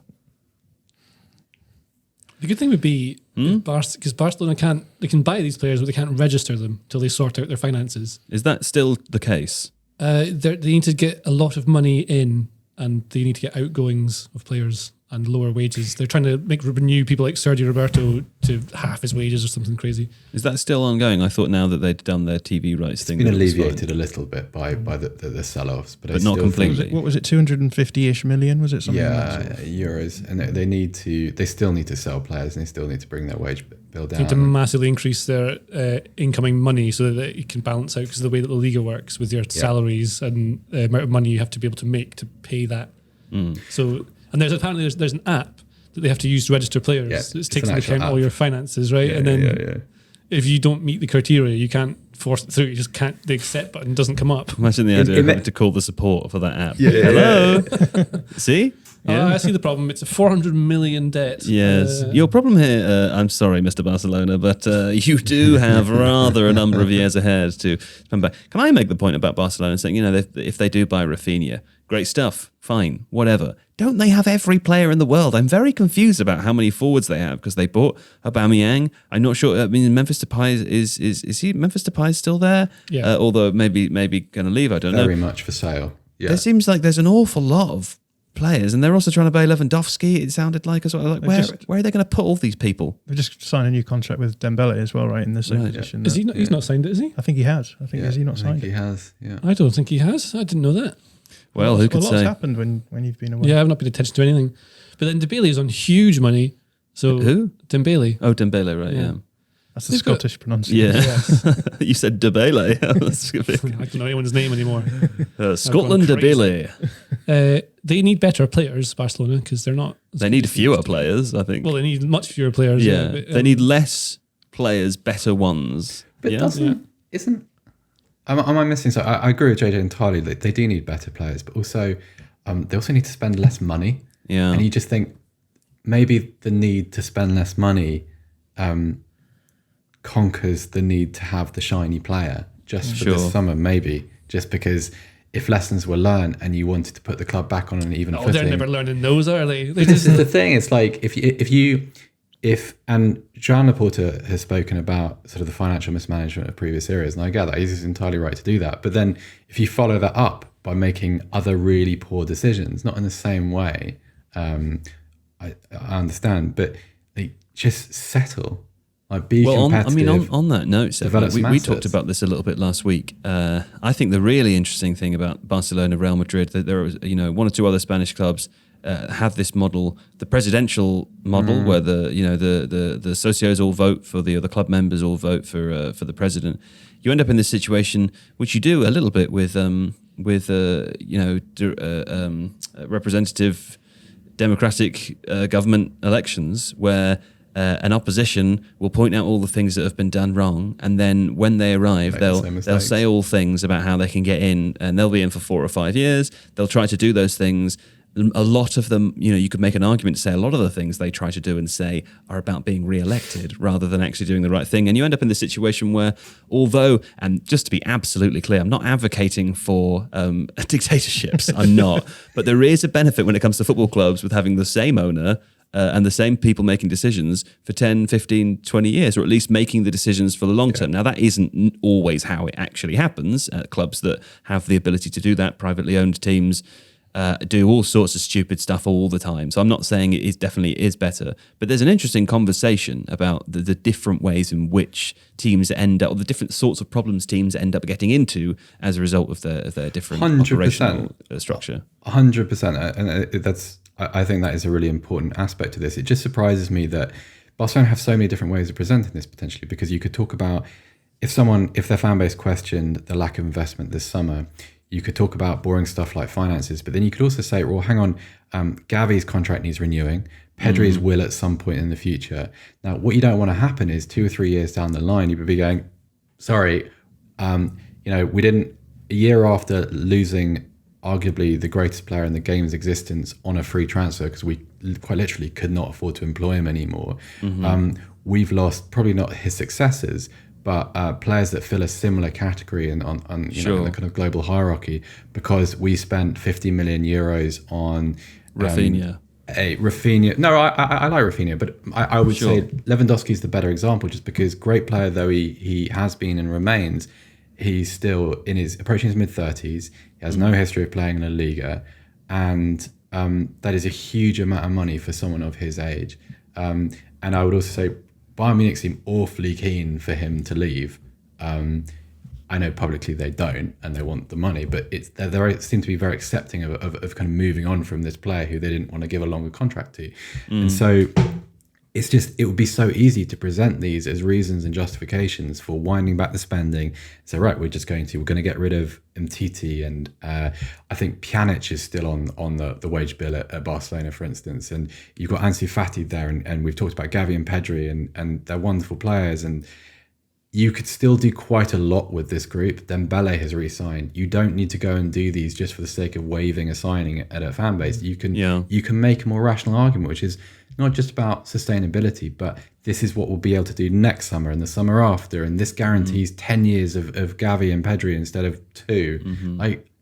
The good thing would be because Barcelona can buy these players, but they can't register them till they sort out their finances. Is that still the case? They need to get a lot of money in, and they need to get outgoings of players and lower wages. They're trying to renew people like Sergio Roberto to half his wages or something crazy. Is that still ongoing? I thought now that they'd done their TV rights thing, it's been alleviated a little bit by the sell-offs, but not completely. What was it? 250-ish million? Was it something? Euros, and they still need to sell players, and they still need to bring their wage bill down. They need to massively increase their incoming money so that it can balance out, because of the way that the Liga works with your salaries and the amount of money you have to be able to make to pay that. So. And there's an app that they have to use to register players. Yeah, it takes into account all your finances, right? Yeah, and then if you don't meet the criteria, you can't force it through. You just can't. The accept button doesn't come up. Imagine the idea of having to call the support for that app. Hello. See? Yeah. I see the problem. It's a 400 million debt. Yes. Your problem here, I'm sorry, Mr. Barcelona, but you do have rather a number of years ahead to come back. Can I make the point about Barcelona saying, if they do buy Raphinha, great stuff, fine, whatever. Don't they have every player in the world? I'm very confused about how many forwards they have, because they bought Aubameyang. I'm not sure. I mean, Memphis Depay is Memphis Depay still there? Yeah. Although maybe going to leave. I don't know. Very much for sale. Yeah. There seems like there's an awful lot of players, and they're also trying to buy Lewandowski. It sounded like as well. Like where are they going to put all these people? They just signed a new contract with Dembele as well, right? In the same position. Is he not? He's not signed it, is he? I think he has. Has he not signed it? He has. Yeah. I don't think he has. I didn't know that. Well, who could a lot's say? happened when you've been away. Yeah, I've not paid attention to anything. But then Dembele is on huge money. So Who? Dembele. Oh, Dembele, right? Yeah. That's the Scottish pronunciation. Yeah. Yes. You said Dembele. I don't know anyone's name anymore. Scotland Dembele. They need better players, Barcelona, because they're not. They need fewer players, I think. Well, they need much fewer players. Yeah. But, They need less players, better ones. But yeah? isn't? Am I missing? So I agree with JJ entirely. They do need better players, but also they also need to spend less money. Yeah. And you just think maybe the need to spend less money conquers the need to have the shiny player just for this summer, maybe. Just because if lessons were learned and you wanted to put the club back on an even footing. They're never learning those, are they? This is the thing. It's like if and Joan Laporta has spoken about sort of the financial mismanagement of previous eras, and I get that he's entirely right to do that. But then if you follow that up by making other really poor decisions, not in the same way, I understand, but just settle. Like, be Well, competitive. on that note, Seb, develop we some talked assets. about this a little bit last week. I think the really interesting thing about Barcelona, Real Madrid, that there was, one or two other Spanish clubs have this model, the presidential model, where the socios all vote for the club members all vote for the president. You end up in this situation, which you do a little bit with representative democratic government elections, where an opposition will point out all the things that have been done wrong, and then when they arrive, they'll say all things about how they can get in, and they'll be in for 4 or 5 years. They'll try to do those things. A lot of them, you could make an argument to say a lot of the things they try to do and say are about being re-elected rather than actually doing the right thing. And you end up in this situation where, although, and just to be absolutely clear, I'm not advocating for dictatorships, I'm not, but there is a benefit when it comes to football clubs with having the same owner and the same people making decisions for 10, 15, 20 years, or at least making the decisions for the long term. Now, that isn't always how it actually happens. Clubs that have the ability to do that, privately owned teams, do all sorts of stupid stuff all the time. So I'm not saying it definitely is better, but there's an interesting conversation about the different ways in which teams end up, or the different sorts of problems teams end up getting into as a result of their different 100%. operational structure. 100%. And I think that is a really important aspect to this. It just surprises me that Barcelona have so many different ways of presenting this potentially, because you could talk about if their fan base questioned the lack of investment this summer, you could talk about boring stuff like finances, but then you could also say, well, hang on, Gavi's contract needs renewing. Pedri's will at some point in the future. Now, what you don't want to happen is 2 or 3 years down the line, you would be going, sorry, we didn't, a year after losing arguably the greatest player in the game's existence on a free transfer, because we quite literally could not afford to employ him anymore. We've lost probably not his successors, but players that fill a similar category in the kind of global hierarchy, because we spent 50 million euros on Raphinha. Raphinha. No, I like Raphinha, but I would say Lewandowski's the better example, just because great player though he has been and remains, he's still approaching his mid-30s. He has no history of playing in a Liga, and that is a huge amount of money for someone of his age. And I would also say Bayern Munich seem awfully keen for him to leave. I know publicly they don't, and they want the money, but they seem to be very accepting of kind of moving on from this player who they didn't want to give a longer contract to. And so it would be so easy to present these as reasons and justifications for winding back the spending. So right, we're going to get rid of Umtiti, and I think Pjanic is still on the wage bill at Barcelona, for instance. And you've got Ansu Fati there, and we've talked about Gavi and Pedri, and they're wonderful players, and you could still do quite a lot with this group. Dembele has re-signed. You don't need to go and do these just for the sake of waiving a signing at a fan base. You can make a more rational argument, which is not just about sustainability, but this is what we'll be able to do next summer and the summer after, and this guarantees 10 years of Gavi and Pedri instead of 2.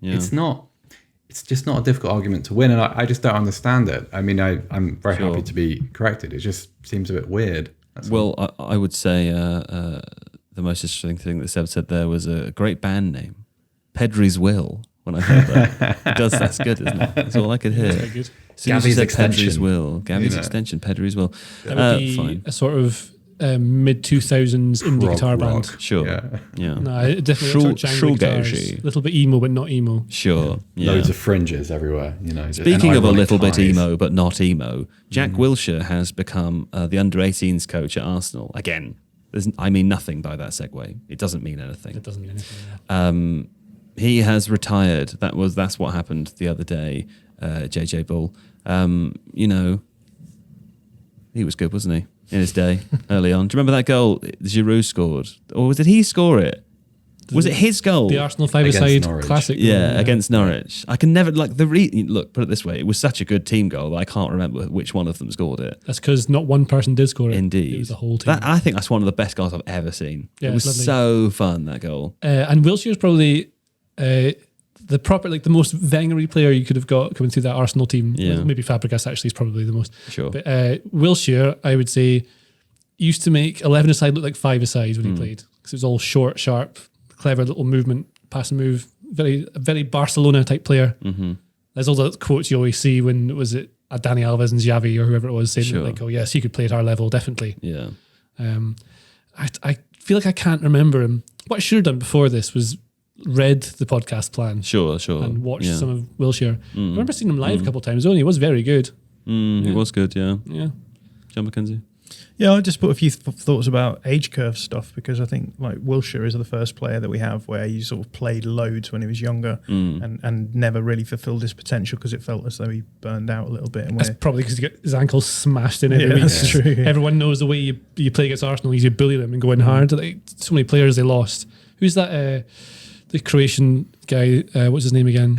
It's just not a difficult argument to win, and I just don't understand it. I mean, I'm very happy to be corrected. It just seems a bit weird. I would say the most interesting thing that Seb said there was a great band name, Pedri's Will. When I heard that, that's good, isn't it? That's all I could hear. Very good. Gavi's extension. Pedri's Will. Gavi's extension. Pedri's Will. That would be fine. a sort of mid-2000s indie guitar band. Sure. Yeah. No, it definitely Django guitars. A little bit emo, but not emo. Sure. Yeah. Loads of fringes everywhere. Speaking of a little bit emo, but not emo, Jack Wilshere has become the under-18s coach at Arsenal. Again, I mean nothing by that segue. It doesn't mean anything. It doesn't mean anything. He has retired. That's what happened the other day. JJ Bull. He was good, wasn't he? In his day, early on. Do you remember that goal Giroud scored? Or was it he score it? Was it his goal? The Arsenal five-a-side classic. Yeah, against Norwich. I can never, look, put it this way. It was such a good team goal that I can't remember which one of them scored it. That's because not one person did score it. Indeed. It was the whole team. I think that's one of the best goals I've ever seen. Yeah, it was lovely. so fun, that goal. And Wilshere's probably the most Wenger-y player you could have got coming through that Arsenal team. Yeah. Maybe Fabregas actually is probably the most. Sure. But Wilshere, I would say, used to make 11-a-side look like 5-a-side when he played, because it was all short, sharp, clever little movement, pass and move, very Barcelona type player. Mm-hmm. There's all those quotes you always see when was it Dani Alves and Xavi or whoever it was saying like, oh yes, he could play at our level, definitely. Yeah. I feel like I can't remember him. What I should have done before this was read the podcast plan. Sure. And watched some of Wilshere. I remember seeing him live a couple of times only. He was very good. He was good, yeah. Yeah. John Mackenzie? Yeah, I just put a few thoughts about age curve stuff because I think like Wilshere is the first player that we have where he sort of played loads when he was younger and never really fulfilled his potential because it felt as though he burned out a little bit. And That's probably because he got his ankle smashed in every week. That's true. Everyone knows the way you play against Arsenal, you bully them and go in hard. Like, so many players they lost. Who's that? The Croatian guy, what's his name again?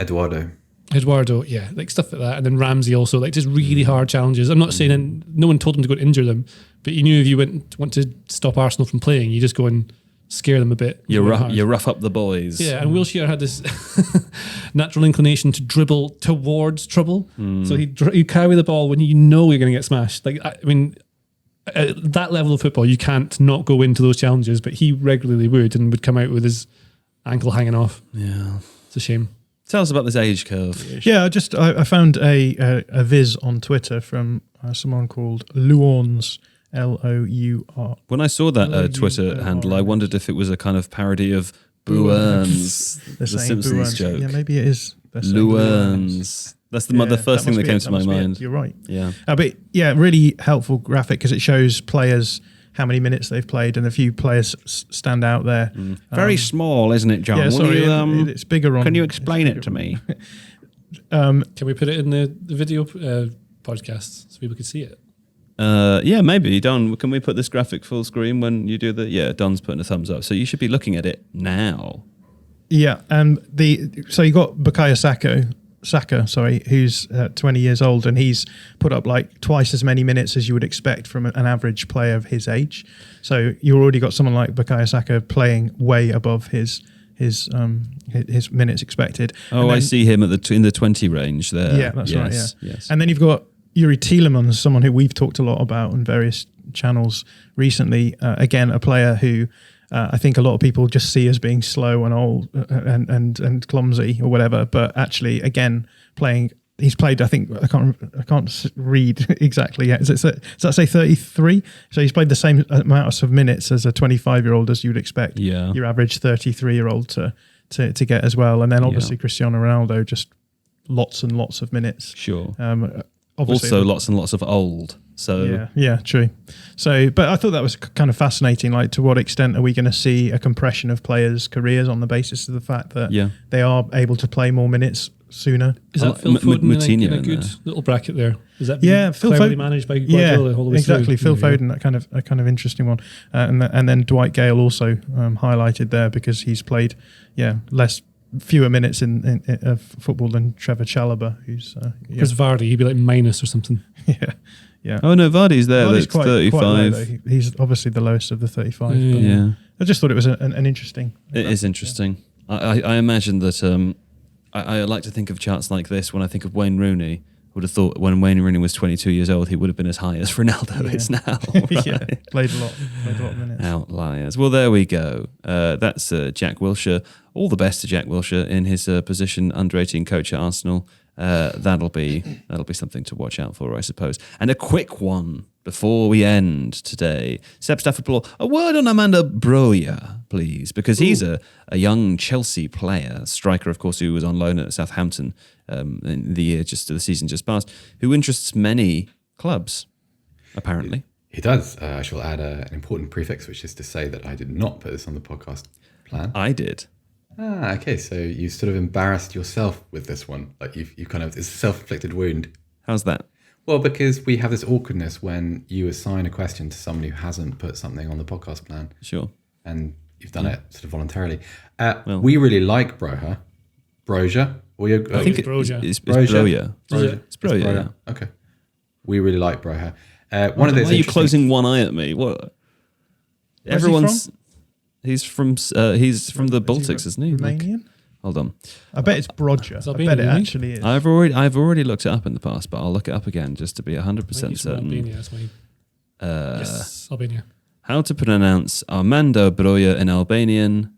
Eduardo, yeah, like stuff like that. And then Ramsey also, like just really hard challenges. I'm not saying no one told him to go and injure them, but you knew if you want to stop Arsenal from playing, you just go and scare them a bit. You rough up the boys. Yeah, and Wilshere had this natural inclination to dribble towards trouble. So he'd carry the ball when you know you're going to get smashed. Like, I mean, at that level of football, you can't not go into those challenges, but he regularly would and would come out with his ankle hanging off. Yeah. It's a shame. Tell us about this age curve. Yeah, I found a viz on Twitter from someone called Luons, Lour. When I saw that Twitter handle, I wondered if it was a kind of parody of Bouerns, the Simpsons Bouerns. joke. Yeah, maybe it is. Luerns. That's the first thing that came to my mind. You're right. Yeah. But yeah, really helpful graphic because it shows players how many minutes they've played, and a few players stand out there. Very small, isn't it, John? Yeah, sorry, it's bigger on. Can you explain it to me? Can we put it in the video podcast so people can see it? Yeah, maybe. Don, can we put this graphic full screen when you do the... Yeah, Don's putting a thumbs up. So you should be looking at it now. Yeah, so you got Bukayo Saka, who's 20 years old, and he's put up like twice as many minutes as you would expect from an average player of his age. So you already got someone like Bukayo Saka playing way above his minutes expected. Oh, I see him in the 20 range there. Yeah, that's right. Yeah, yes. And then you've got Yuri Tielemans, someone who we've talked a lot about on various channels recently. Again, a player who I think a lot of people just see as being slow and old and clumsy or whatever, but actually, again, he's played. I think I can't read exactly yet. Does that say 33? So he's played the same amount of minutes as a 25-year-old as you'd expect. Yeah. Your average 33-year-old to get as well, and then obviously Cristiano Ronaldo just lots and lots of minutes. Sure. Also, lots and lots of old. So yeah, true. So, but I thought that was kind of fascinating. Like, to what extent are we going to see a compression of players' careers on the basis of the fact that they are able to play more minutes sooner? Is that Phil Foden in a good little bracket there? Is that Phil cleverly managed by Guardiola all the way exactly. through? Phil Foden, a kind of interesting one, and then Dwight Gale also highlighted there because he's played fewer minutes in of football than Trevor Chalobah, who's because Vardy, he'd be like minus or something. Yeah. Oh no, Vardy's there. Vardy's That's 35. Quite low, he's obviously the lowest of the 35. Yeah. I just thought it was an interesting. It is interesting. I imagine that I like to think of charts like this when I think of Wayne Rooney. I would have thought when Wayne Rooney was 22 years old, he would have been as high as Ronaldo is now. Right? Yeah, played a lot of minutes. Outliers. Well, there we go. That's Jack Wilshere. All the best to Jack Wilshere in his position, under 18 coach at Arsenal. That'll be something to watch out for, I suppose. And a quick one before we end today. Stafford-Bloor, a word on Armando Broja, please, because he's a young Chelsea player, striker, of course, who was on loan at Southampton in the season just past, who interests many clubs, apparently. He does. I shall add an important prefix, which is to say that I did not put this on the podcast plan. I did. Okay. So you sort of embarrassed yourself with this one. Like you kind of, it's a self-inflicted wound. How's that? Well, because we have this awkwardness when you assign a question to someone who hasn't put something on the podcast plan. Sure. And you've done it sort of voluntarily. We really like Broja. I think it's Broja. It's Broja. It's Broja, yeah. Okay. We really like Broja. Why are you closing one eye at me? What? Where's He's from the Baltics, isn't he? Romanian? Hold on. I bet it's Broja. I bet it actually is. I've already looked it up in the past, but I'll look it up again just to be 100% certain. Albania, that's my... yes, Albania. How to pronounce Armando Broja in Albanian?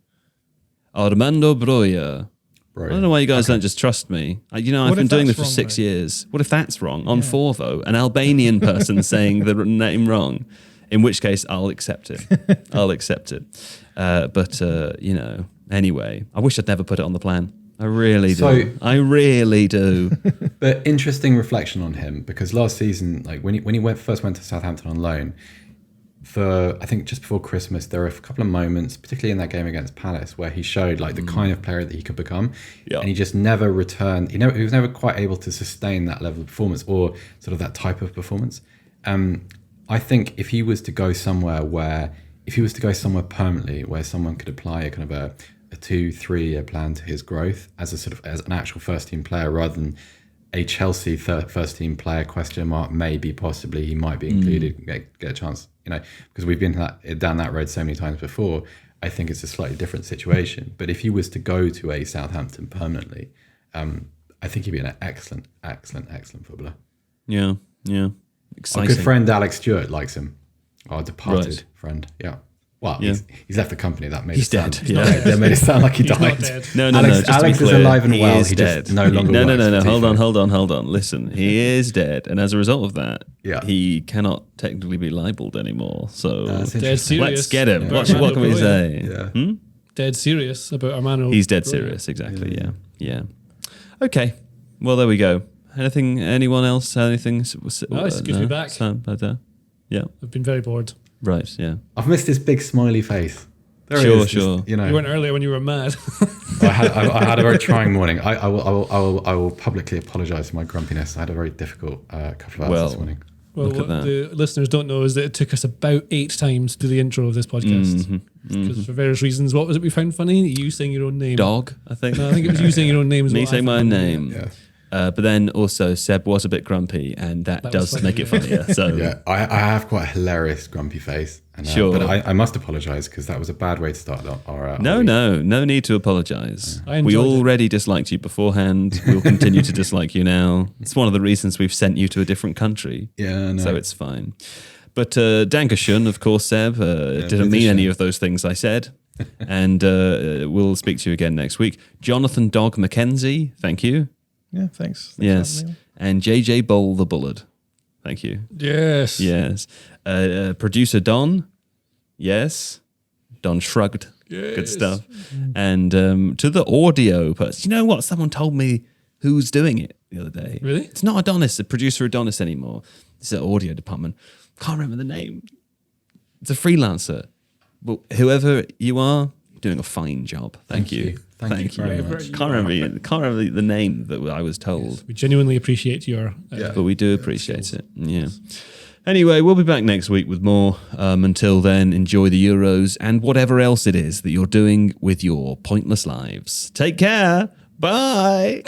Armando Broja. I don't know why you guys don't just trust me. I've been doing this for 6 years. What if that's wrong? On 4, though, an Albanian person saying the name wrong. In which case, I'll accept it. I'll accept it. But anyway, I wish I'd never put it on the plan. I really do. I really do. But interesting reflection on him, because last season, like when he first went to Southampton on loan, for I think just before Christmas, there were a couple of moments, particularly in that game against Palace, where he showed like the kind of player that he could become, and he just never returned. He was never quite able to sustain that level of performance or sort of that type of performance. I think if he was to go somewhere permanently, where someone could apply a kind of a 2-3 year plan to his growth as an actual first team player, rather than a Chelsea first team player question mark, maybe possibly he might be included, get a chance, because we've been down that road so many times before. I think it's a slightly different situation. But if he was to go to a Southampton permanently, I think he'd be an excellent footballer. Yeah. Exciting. Our good friend Alex Stewart likes him. Our departed friend. Yeah. Well, he's left the company. That made he's it sound, dead. Yeah. That made it sound like he He's died. not dead. No. Alex, Just Alex to be is clear, alive and well. Is He dead. just no longer. No. works for Tifo. Hold on. Listen, he is dead, and as a result of that, Yeah. he cannot technically be libeled anymore. So That's Dead interesting. serious. let's get him. Yeah. What can we Armando say? Yeah. Dead serious about Armando. He's dead Broja. serious. Exactly. Yeah. Okay. Well, there we go. Anyone else? Anything? No, it's good to be back. Yeah. I've been very bored. Right. Yeah. I've missed his big smiley face. There Sure, he is, sure. just, You weren't earlier when you were mad. I had a very trying morning. I will publicly apologise for my grumpiness. I had a very difficult couple of hours this morning. Well, Look at what that. the listeners don't know is that it took us about 8 times to do the intro of this podcast. Because for various reasons. What was it we found funny? You saying your own name. Dog. I think. No, I think it was you saying your own name as well. Me saying my own name. Yeah. But then also Seb was a bit grumpy, and that was does funny, make it yeah. funnier. So Yeah, I have quite a hilarious grumpy face. And, Sure. But I must apologise, because that was a bad way to start our no need to apologise. I We enjoyed it. already disliked you beforehand. We'll continue to dislike you now. It's one of the reasons we've sent you to a different country. Yeah, no. So it's fine. But Dankeschön, of course, Seb. Didn't mean any of those things I said. And we'll speak to you again next week. Jonathan Dog Mackenzie, thank you. Yeah, thanks. Yes. And JJ Bowl the Bullard. Thank you. Yes. Yes. Producer Don. Yes. Don shrugged. Yes. Good stuff. And to the audio person. You know what? Someone told me who's doing it the other day. Really? It's not Adonis, the producer Adonis anymore. It's the audio department. Can't remember the name. It's a freelancer. But whoever you are, you're doing a fine job. Thank you. Thank you very much. Can't remember the name that I was told. We genuinely appreciate your... But we do appreciate it. Yeah. Anyway, we'll be back next week with more. Until then, enjoy the Euros and whatever else it is that you're doing with your pointless lives. Take care. Bye.